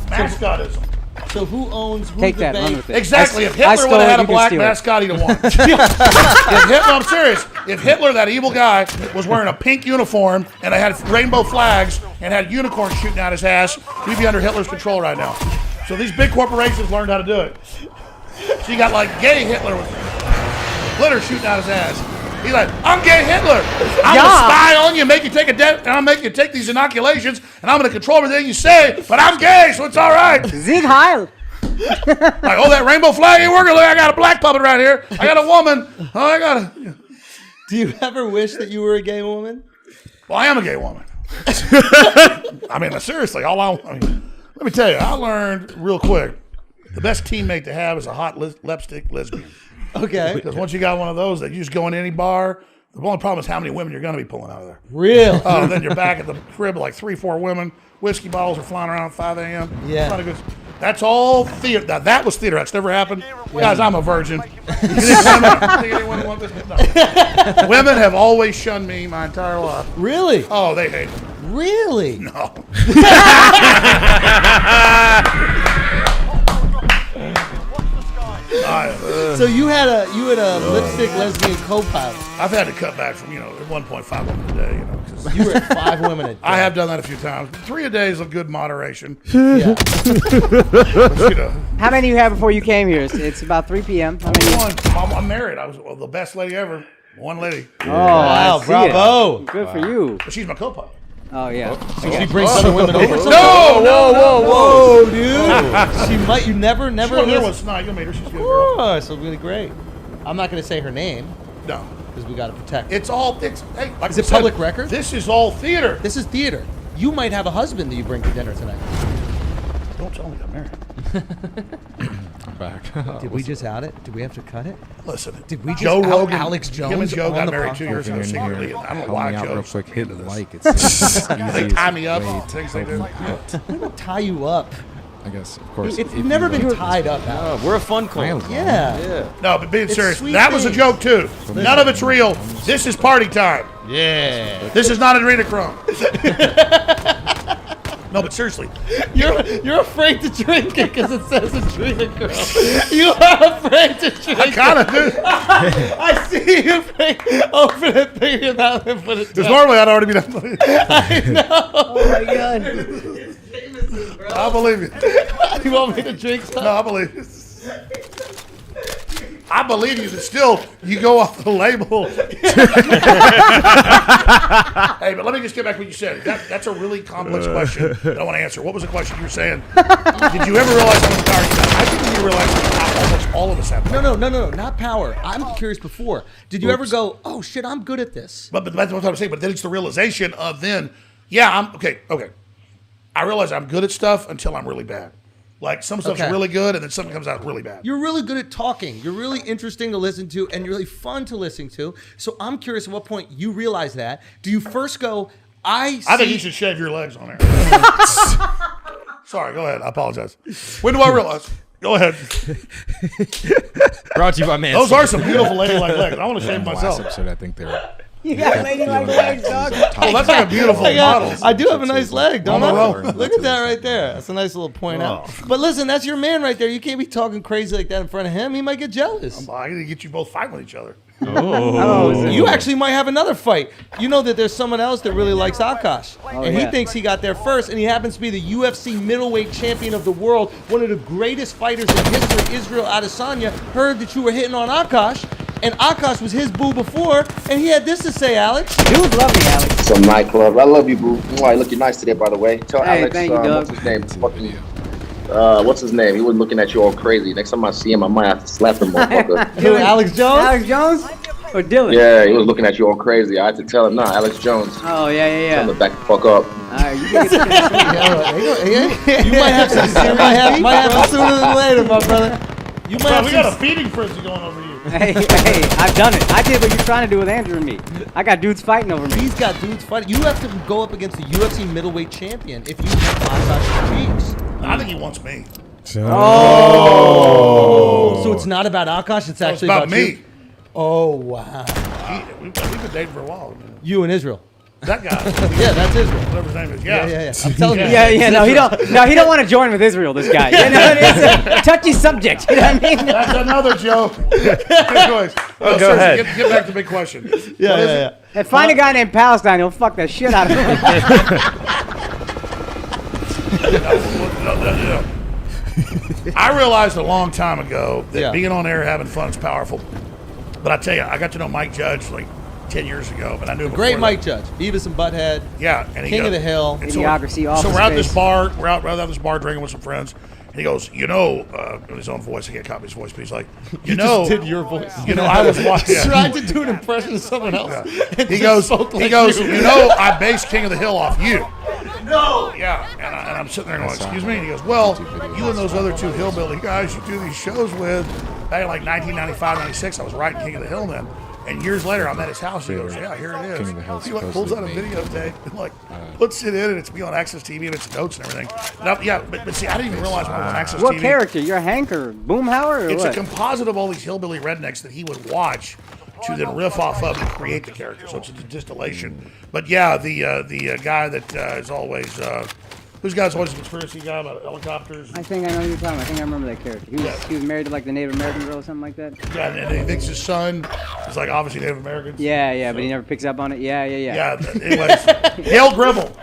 Mascotism. So who owns Take the that, bank? run with it. Exactly. If I Hitler stole would have it, had a you can black steal it. mascot, he'd have won. If Hitler, I'm serious. If Hitler, that evil guy, was wearing a pink uniform and I had rainbow flags and had unicorns shooting out his ass, we'd be under Hitler's control right now. So these big corporations learned how to do it. So you got like gay Hitler with glitter shooting out his ass. He's like, I'm gay Hitler. I'm gonna spy on you, make you take and I'll make you take these inoculations, and I'm gonna control everything you say. But I'm gay, so it's all right. Sieg Heil. Like, oh, that rainbow flag ain't working. Look, I got a black puppet right here. I got a woman. Oh, I got a. Do you ever wish that you were a gay woman? Well, I am a gay woman. I mean, seriously, let me tell you, I learned real quick. The best teammate to have is a hot lipstick lesbian. Okay. Because once you got one of those, that you just go in any bar. The only problem is how many women you're going to be pulling out of there. Really? Oh, then you're back at the crib like 3-4 women. Whiskey bottles are flying around at 5 a.m. Yeah. Not a good. That's all theater. Now, that was theater. That's never happened. Guys, I'm a virgin. You think anyone want this? No. Women have always shunned me my entire life. Really? Oh, they hate me. Really? No. So you had a lipstick lesbian co-pilot. I've had to cut back from, at 1.5 women a day, 'cause You were at 5 women a day. I have done that a few times. 3 a day is a good moderation. Yeah. But, How many you had before you came here? It's about 3 p.m. How many? I'm married. I was the best lady ever. One lady. Oh, Wow, I see bravo. it. Good for you. But she's my co-pilot. Oh yeah. She brings other women over. No, dude. She might. You never. She wasn't there once tonight. You made her. She's a good girl. Oh, so really great. I'm not going to say her name No. because we got to protect her. It's all. Hey, like Is I it said, public record? This is all theater. This is theater. You might have a husband that you bring to dinner tonight. Don't tell me I'm married. I'm back. Did we just out it? Did we have to cut it? Listen, Did we just Joe out Rogan, Alex Jones Him and Joe on got the married 2 years ago Open in secretly. here. And I don't know Help why me out real Joe's quick. Hit into this. like. It's the They tie me up. easiest way Things to like take that. me out. I'm going to tie you up. I guess, of course. It's if you never been like tied this up, Alex. We're a fun club. Yeah. No, but being It's serious, sweet that was a things. joke too. None of it's real. This is party time. Yeah. This is not adrenochrome. No, but seriously, You're afraid to drink it because it says adrenochrome. You are afraid to drink I kind of do. I see you open it, pick it out, and put it Because down. normally I'd already be done. Oh my god. I believe you. You want me to drink some? No, I believe you. I believe you, but still, you go off the label. Hey, but let me just get back to what you said. That's a really complex question that I want to answer. What was the question you were saying? Did you ever realize how much power you had? I think you realize almost all of us have power. No, not power. I'm curious before. Did you ever go, oh shit, I'm good at this? But that's what I'm saying. But then it's the realization of then, yeah, I'm okay. I realize I'm good at stuff until I'm really bad. Like some stuff's Okay. really good, and then something comes out really bad. You're really good at talking. You're really interesting to listen to, and you're really fun to listen to. So I'm curious at what point you realize that. Do you first go, I think you should shave your legs on there. Sorry, go ahead. I apologize. When do I realize? Go ahead. Brought to you by Man. Those are some beautiful ladylike legs. I want to shave Last myself. episode, I think they were. You got ladylike legs, dog. Well, that's like a beautiful model. I do have a nice leg, don't I? On the road. Look at that right there. That's a nice little point out. But listen, that's your man right there. You can't be talking crazy like that in front of him. He might get jealous. I need to get you both fighting with each other. You actually might have another fight. You know that there's someone else that really likes Akash. And he yeah. thinks he got there first, and he happens to be the UFC middleweight champion of the world, one of the greatest fighters in history. Israel Adesanya heard that you were hitting on Akash, and Akash was his boo before, and he had this to say, Alex. Dudes love me, Alex. Some nightclub. I love you, boo. Mwah, looking nice today, by the way. Tell Hey, Alex, thank you, Doug. what's his name? Fucking, what's his name? He was looking at you all crazy. Next time I see him, I might have to slap him, motherfucker. Who, Alex Jones? Alex Jones or Dylan? Yeah, he was looking at you all crazy. I had to tell him, nah, Alex Jones. Oh yeah. Tell him to back the fuck up. All right, you can get You might have some might have some sooner than later, my brother. You might Bro, have we some got a feeding frenzy going over you. Hey, I've done it. I did what you're trying to do with Andrew and me. I got dudes fighting over me. He's got dudes fighting. You have to go up against the UFC middleweight champion if you want Akash cheeks. I think he wants me. Oh, so it's not about Akash. It's So actually it's about me. you? Oh wow. We've been dating for a while. You and Israel. That guy, Yeah, that's Israel. whatever his name is. Yeah. Yeah. I'm telling you. Yeah. No, he don't want to join with Israel. This guy. You know, it's a touchy subject. You know what I mean? That's another joke. Anyways, no, go ahead. Get back to the big question. Yeah. And find a guy named Palestine. He'll fuck the shit out of him. I realized a long time ago that Yeah. being on air having fun is powerful. But I tell you, I got to know Mike Judge like 10 years ago, but I knew him Great before Mike that. Judge, Beavis and Butthead, Yeah, and he King goes, of the Hill. and Idiocracy, so Office we're out at this Space. bar. We're out at this bar drinking with some friends. And he goes, in his own voice. I can't copy his voice, but he's like, You just did your voice. I was watching. Tried to do an impression of someone else. and He just goes, spoke like you. I based King of the Hill off you. No. Yeah, and I'm sitting there going, excuse me? And he goes, well, you and those other two hillbilly guys you do these shows with, back in like 1995, 96, I was writing King of the Hill then. And years later, I'm at his house. He goes, yeah, here it is. King of the Hill He like pulls out a supposedly videotape and like puts it in, and it's me on Access TV and it's notes and everything. But see, I didn't even realize when I was on Access What TV. character? You're Hank or Boomhauer or It's what? a composite of all these hillbilly rednecks that he would watch to then riff off of and create the character. So it's a distillation. But yeah, the guy that is always who's guy's always a conspiracy guy about helicopters. I think I know who you're talking about. I think I remember that character. He was married to like the Native American girl or something like that. Yeah, and he thinks his son is like obviously Native American. Yeah, but he never picks up on it. Yeah. Yeah. Anyways, Gail Gribble.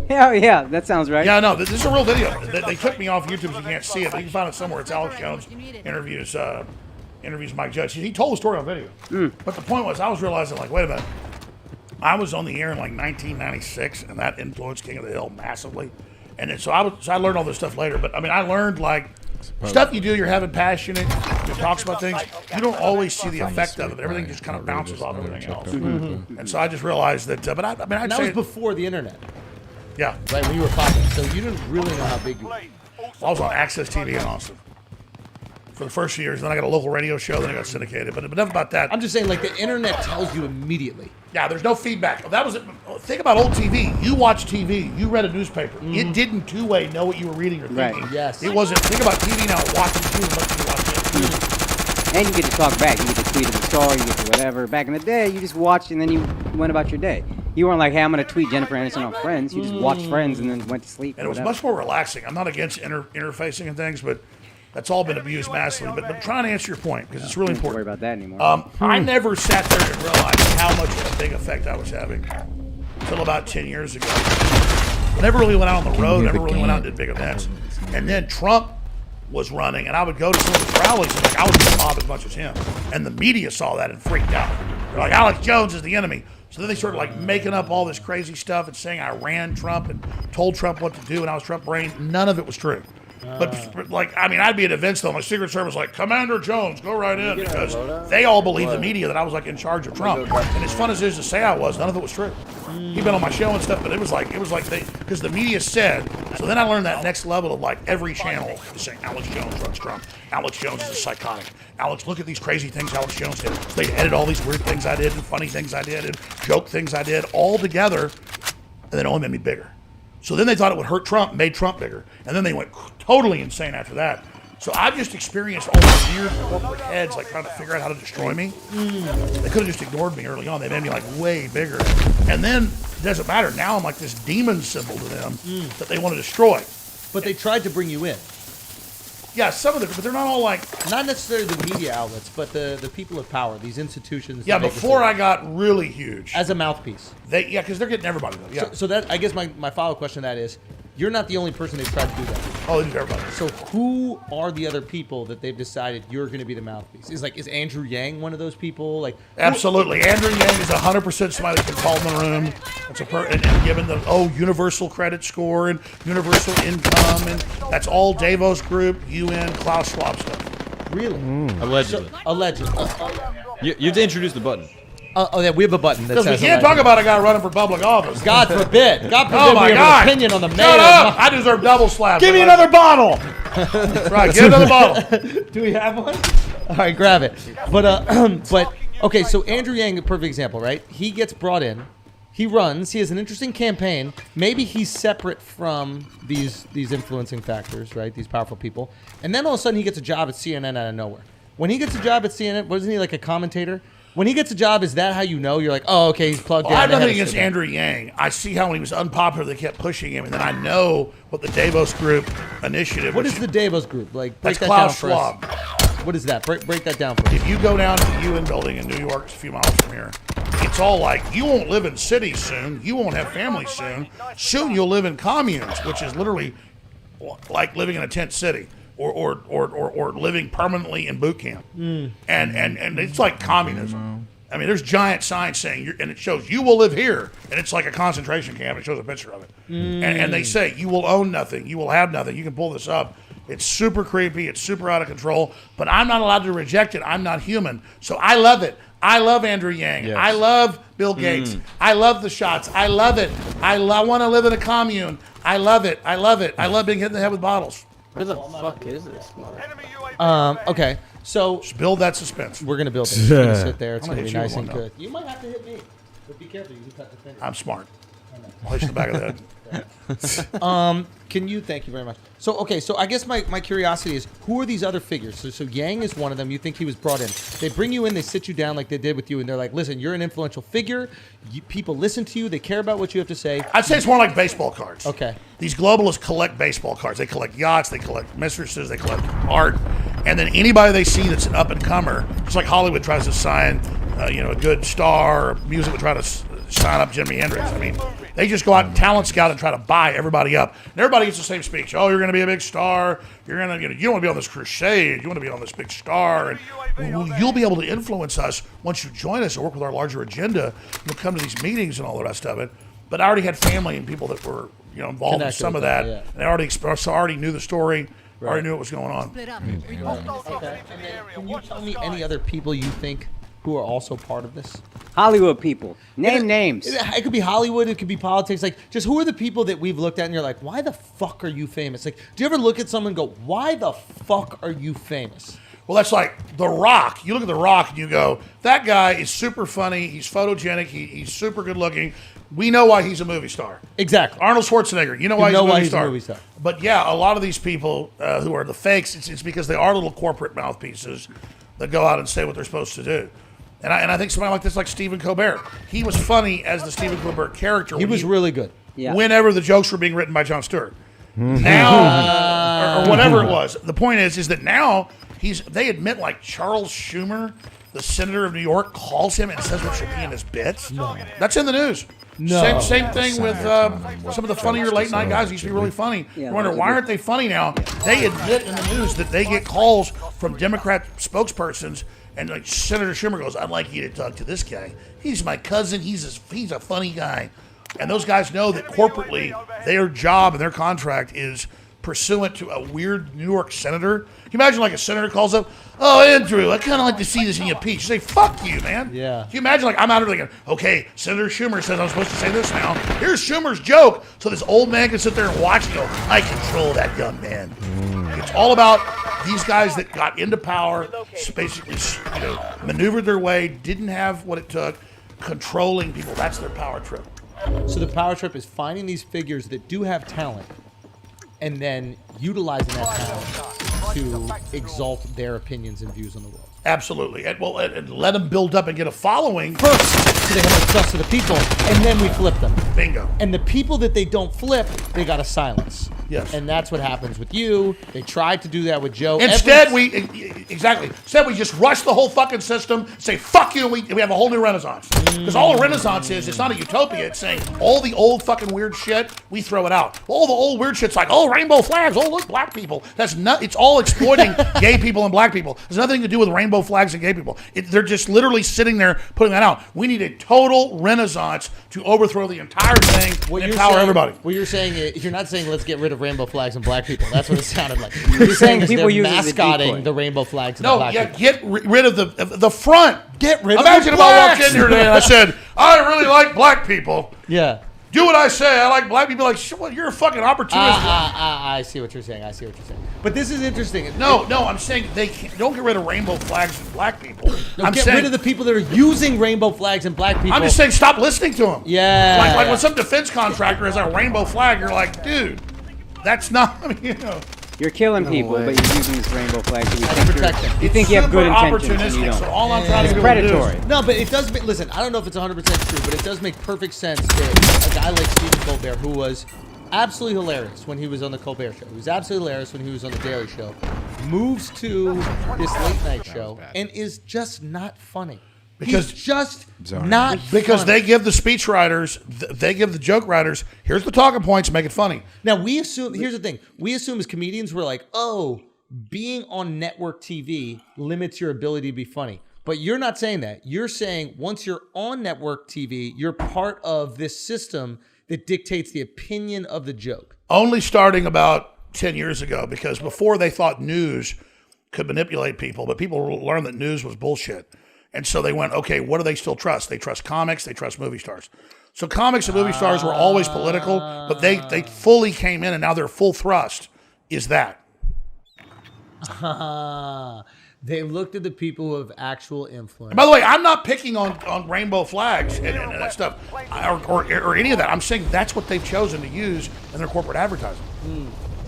Yeah, that sounds right. Yeah, no, this is a real video. They took me off YouTube, so you can't see it, but you can find it somewhere. It's Alex Jones interviews Mike Judge. He told the story on video. But the point was, I was realizing, like, wait a minute. I was on the air in like 1996, and that influenced King of the Hill massively. And then, so I learned all this stuff later. But I mean, I learned like stuff you do. You're having passionate. You talks about things. You don't always see the effect of it. Everything just kind of bounces off everything else. And so I just realized that. But I mean, And that was before the internet, yeah. right? When you were popping, so you didn't really know how big you were. I was on Access TV in Austin for the first few years. Then I got a local radio show. Then I got syndicated. But enough about that. I'm just saying, like the internet tells you immediately. Yeah, there's no feedback. That was it. Think about old TV. You watch TV. You read a newspaper. It didn't two-way know what you were reading or thinking. Right. Yes. It wasn't. Think about TV now. Watching too much you watch it. And you get to talk back. You get to tweet at the story. You get to whatever. Back in the day, you just watched and then you went about your day. You weren't like, hey, I'm going to tweet Jennifer Aniston on Friends. You just watched Friends and then went to sleep. And it was much more relaxing. I'm not against interfacing and things, but that's all been abused massively. But trying to answer your point, because it's really Don't worry important. about that anymore. I never sat there and realized how much of a big effect I was having until about 10 years ago. I never really went out on the road, never really went out and did big events. And then Trump was running, and I would go to some of his rallies, and like I was going to mob as much as him. And the media saw that and freaked out. They're like, Alex Jones is the enemy. So then they started like making up all this crazy stuff and saying I ran Trump and told Trump what to do and I was Trump brain. None of it was true. But like, I mean, I'd be at events though. My Secret Service like, Commander Jones, go right in, because they all believed the media that I was like in charge of Trump. And as fun as it is to say I was, none of it was true. He'd been on my show and stuff, but it was like they, because the media said. So then I learned that next level of like every channel is saying Alex Jones runs Trump. Alex Jones is a psychotic. Alex, look at these crazy things Alex Jones did. So they edit all these weird things I did and funny things I did and joke things I did all together, and then it only made me bigger. So then they thought it would hurt Trump, made Trump bigger. And then they went totally insane after that. So I've just experienced all these weird corporate heads like trying to figure out how to destroy me. They could have just ignored me early on. They made me like way bigger. And then it doesn't matter. Now I'm like this demon symbol to them that they want to destroy. But they tried to bring you in. Yeah, some of them, but they're not all like... Not necessarily the media outlets, but the people of power, these institutions. Yeah, that make before I decisions. got really huge. As a mouthpiece. Yeah, because they're getting everybody though. Yeah. So that, I guess my follow-up question to that is, you're not the only person they've tried to do that. Oh, they do everybody. So who are the other people that they've decided you're going to be the mouthpiece? Is Andrew Yang one of those people? Like Absolutely. Andrew Yang is 100% somebody that can call in the room. That's and given the universal credit score and universal income, and that's all Davos Group, UN, Klaus Schwab stuff. Really? Allegedly. Allegedly. You have to introduce the button. Oh, yeah, we have a button that Because we says can't talk about a guy running for public office. God forbid. God forbid Oh my we have God! an opinion on the Shut mayor. up! I deserve double slaps. Give me another bottle. Right, get another bottle. Do we have one? All right, grab it. But okay, so Andrew Yang, a perfect example, right? He gets brought in. He runs. He has an interesting campaign. Maybe he's separate from these influencing factors, right? These powerful people. And then all of a sudden he gets a job at CNN out of nowhere. When he gets a job at CNN, wasn't he like a commentator? When he gets a job, is that how you know? You're like, oh, okay, he's plugged in. I have nothing against Andrew Yang. I see how when he was unpopular, they kept pushing him, and then I know what the Davos Group initiative. What is the Davos Group? Like, break That's that down Klaus for us. Schwab. What is that? Break that down for us. If you go down to the UN building in New York, it's a few miles from here, it's all like, you won't live in cities soon. You won't have families soon. Soon you'll live in communes, which is literally like living in a tent city. Or living permanently in boot camp. And it's like communism. I mean, there's giant signs saying, and it shows, you will live here. And it's like a concentration camp. It shows a picture of it. And they say, you will own nothing. You will have nothing. You can pull this up. It's super creepy. It's super out of control. But I'm not allowed to reject it. I'm not human. So I love it. I love Andrew Yang. Yes. I love Bill Gates. I love the shots. I love it. I want to live in a commune. I love it. I love it. I love being hit in the head with bottles. Where the fuck is this? Okay, so Just build that suspense. we're gonna build it. It's gonna sit there. It's I'm gonna gonna be hit you nice with and one, good. You might have to hit me, but be careful. You can cut the finger. I'm smart. I'll hit you in the back of the head. Can you? Thank you very much. So, okay, so I guess my curiosity is, who are these other figures? So Yang is one of them. You think he was brought in. They bring you in, they sit you down like they did with you, and they're like, listen, you're an influential figure. People listen to you. They care about what you have to say. I'd say it's more like baseball cards. Okay. These globalists collect baseball cards. They collect yachts. They collect mistresses. They collect art. And then anybody they see that's an up-and-comer, just like Hollywood tries to sign, a good star, or music would try to sign up Jimi Hendrix. I mean, they just go out and talent scout and try to buy everybody up. And everybody gets the same speech. Oh, you're going to be a big star. You're going to, you don't want to be on this crusade. You want to be on this big star. And you'll be able to influence us once you join us and work with our larger agenda. You'll come to these meetings and all the rest of it. But I already had family and people that were, involved in some of that. Yeah. And I already knew the story. Right. Already knew what was going on. Okay. And then, can you tell me any other people you think who are also part of this? Hollywood people. Name names. It could be Hollywood. It could be politics. Like, just who are the people that we've looked at and you're like, why the fuck are you famous? Like, do you ever look at someone and go, why the fuck are you famous? Well, that's like The Rock. You look at The Rock and you go, that guy is super funny. He's photogenic. He's super good looking. We know why he's a movie star. Exactly. Arnold Schwarzenegger. You know why he's a movie star. But yeah, a lot of these people who are the fakes, it's because they are little corporate mouthpieces that go out and say what they're supposed to do. And I think somebody like this, like Stephen Colbert, he was funny as the Stephen Colbert character. He was really good. Yeah. Whenever the jokes were being written by Jon Stewart. Now, or whatever it was. The point is that now they admit like Charles Schumer, the senator of New York, calls him and says what should be in his bits. No. That's in the news. No. Same thing with some of the funnier late night guys who used to be really funny. Yeah, you wonder, why aren't they funny now? They admit in the news that they get calls from Democrat spokespersons, and like Senator Schumer goes, I'd like you to talk to this guy. He's my cousin. He's a funny guy. And those guys know that corporately, their job and their contract is pursuant to a weird New York senator. Can you imagine like a senator calls up, oh, Andrew, I kind of like to see this in your piece. You say, fuck you, man. Yeah. Can you imagine like I'm out here thinking, okay, Senator Schumer says I'm supposed to say this now. Here's Schumer's joke. So this old man can sit there and watch and go, I control that young man. It's all about these guys that got into power, basically maneuvered their way, didn't have what it took, controlling people. That's their power trip. So the power trip is finding these figures that do have talent and then utilizing that talent to exalt their opinions and views on the world. Absolutely. And let them build up and get a following. First, so they have a trust to the people, and then we flip them. Bingo. And the people that they don't flip, they got to silence. Yes. And that's what happens with you. They tried to do that with Joe. Instead, we just rush the whole fucking system, say, fuck you, and we have a whole new renaissance. Because all a renaissance is, it's not a utopia. It's saying all the old fucking weird shit, we throw it out. All the old weird shit's like, oh, rainbow flags, oh, look, black people. It's all exploiting gay people and black people. There's nothing to do with rainbow flags and gay people. They're just literally sitting there putting that out. We need a total renaissance to overthrow the entire thing and empower everybody. What you're saying, you're not saying let's get rid of rainbow flags and black people. That's what it sounded like. You're saying people they're mascotting the rainbow flags and black people. Get rid of the front. Get rid of Imagine the if I walked in here today and I said, I really like black people. Yeah. Do what I say. I like black people. Like, well, you're a fucking opportunist. I see what you're saying. But this is interesting. No, I'm saying don't get rid of rainbow flags and black people. I'm saying rid of the people that are using rainbow flags and black people. I'm just saying stop listening to them. Yeah. Like when some defense contractor has a rainbow flag, you're like, dude, that's not. I mean, You're killing people, but you're using this rainbow flag so you think you have good intentions and you don't. So all I'm trying to do predatory. No, but it does make, listen, I don't know if it's 100% true, but it does make perfect sense that a guy like Stephen Colbert, who was absolutely hilarious when he was on the Colbert Show, he was absolutely hilarious when he was on the Daily Show, moves to this late night show and is just not funny. He's just not because funny. they give the speech writers, they give the joke writers, here's the talking points, make it funny. Now, we assume, here's the thing, we assume as comedians, we're like, oh, being on network TV limits your ability to be funny. But you're not saying that. You're saying once you're on network TV, you're part of this system that dictates the opinion of the joke. Only starting about 10 years ago, because before they thought news could manipulate people, but people learned that news was bullshit. And so they went, okay, what do they still trust? They trust comics, they trust movie stars. So comics and movie stars were always political, but they fully came in, and now their full thrust is that. They looked at the people who have actual influence. And by the way, I'm not picking on rainbow flags and that stuff or any of that. I'm saying that's what they've chosen to use in their corporate advertising.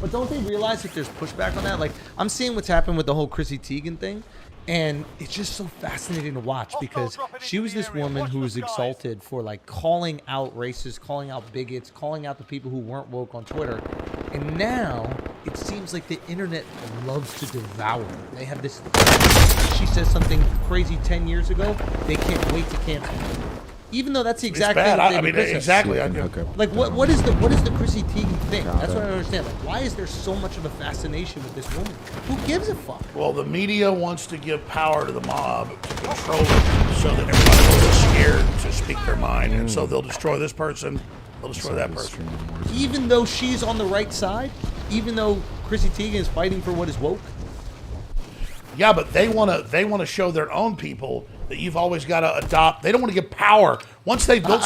But don't they realize that there's pushback on that? Like, I'm seeing what's happened with the whole Chrissy Teigen thing. And it's just so fascinating to watch because she was this woman who was exalted for like calling out racists, calling out bigots, calling out the people who weren't woke on Twitter. And now it seems like the internet loves to devour her. They have this, she says something crazy 10 years ago, they can't wait to cancel her. Even though that's the It's exact bad. thing. I mean, exactly. Like what is the Chrissy Teigen thing? That's what I don't understand. Like, why is there so much of a fascination with this woman? Who gives a fuck? Well, the media wants to give power to the mob to control it, so that everybody will be scared to speak their mind, and so they'll destroy this person, they'll destroy that person. Even though she's on the right side, even though Chrissy Teigen is fighting for what is woke. Yeah, but they want to show their own people that you've always got to adopt. They don't want to give power. Once they build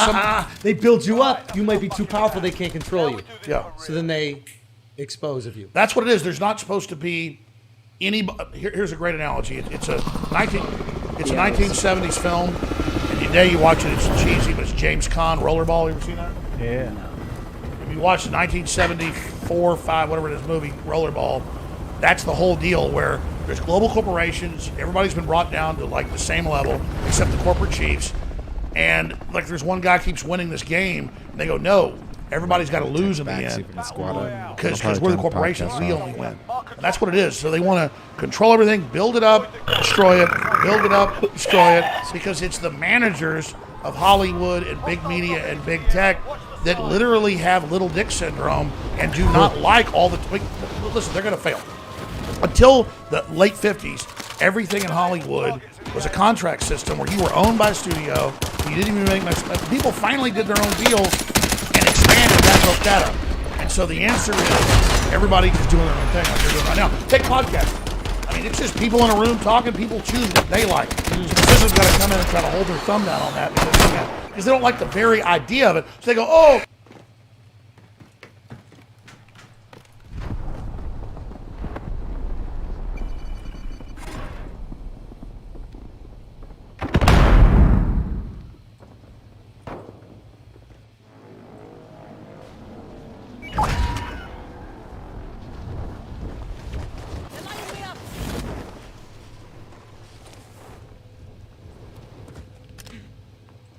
they build you up. You might be too powerful. They can't control you. Yeah. So then they expose of you. That's what it is. There's not supposed to be any. Here's a great analogy. It's a 1970s film, and today you watch it, it's cheesy, but it's James Caan, Rollerball. You ever seen that? Yeah. If you watch the 1974, 5, whatever it is, movie Rollerball, that's the whole deal where there's global corporations. Everybody's been brought down to like the same level, except the corporate chiefs. And like, there's one guy keeps winning this game, and they go, no, everybody's got to lose in the end because we're the corporations. We only win. And that's what it is. So they want to control everything, build it up, destroy it, build it up, destroy it, because it's the managers of Hollywood and big media and big tech that literally have little dick syndrome and do not like all the. Listen, they're going to fail. Until the late 50s, everything in Hollywood was a contract system where you were owned by a studio. You didn't even make much. People finally did their own deals and expanded that, broke that up. And so the answer is everybody is doing their own thing like they're doing right now. Take podcasting. I mean, it's just people in a room talking. People choose what they like. So the system's got to come in and try to hold their thumb down on that because they don't like the very idea of it. So they go, oh.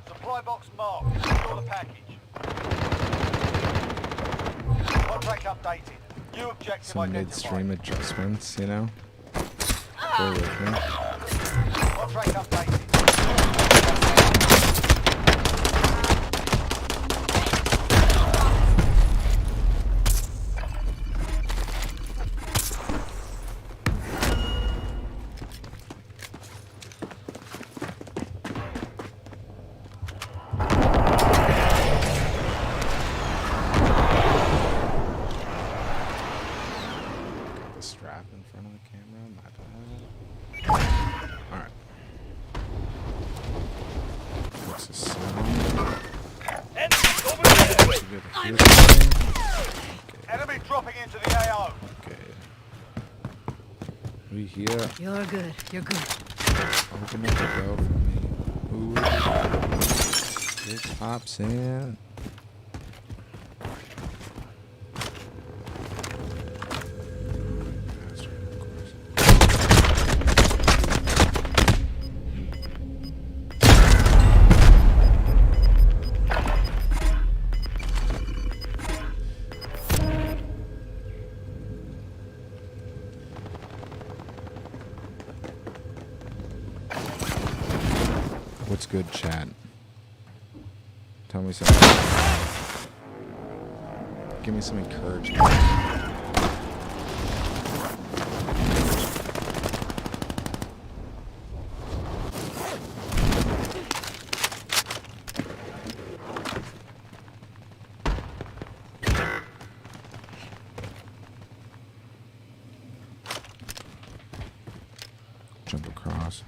Supply box marked. Secure the package. Contract updated. New objective Some identified. midstream adjustments, you know? Bear with me. Contract updated. The strap in front of the camera, my bad. Alright. What's the sound? Enemy dropping into the AO. Okay. We here. You're good. You're good. Open up the door for me. Ooh. It pops in. What's good, chat? Tell me something. Give me some encouragement. Jump across.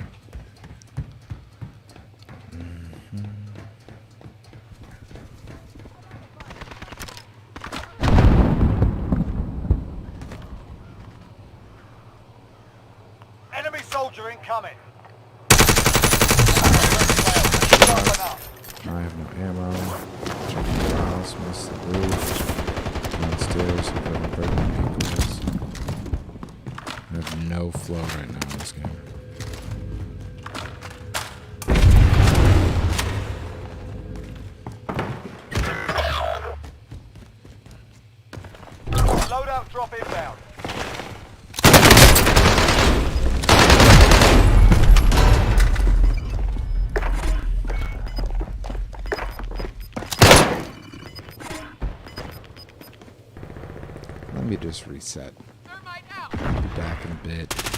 Enemy soldier incoming. I have no ammo. Jump across, miss the roof. Downstairs, I've got to break my ankles. I have no flow right now in this game. Loadout drop inbound. me just reset. I'll be back in a bit.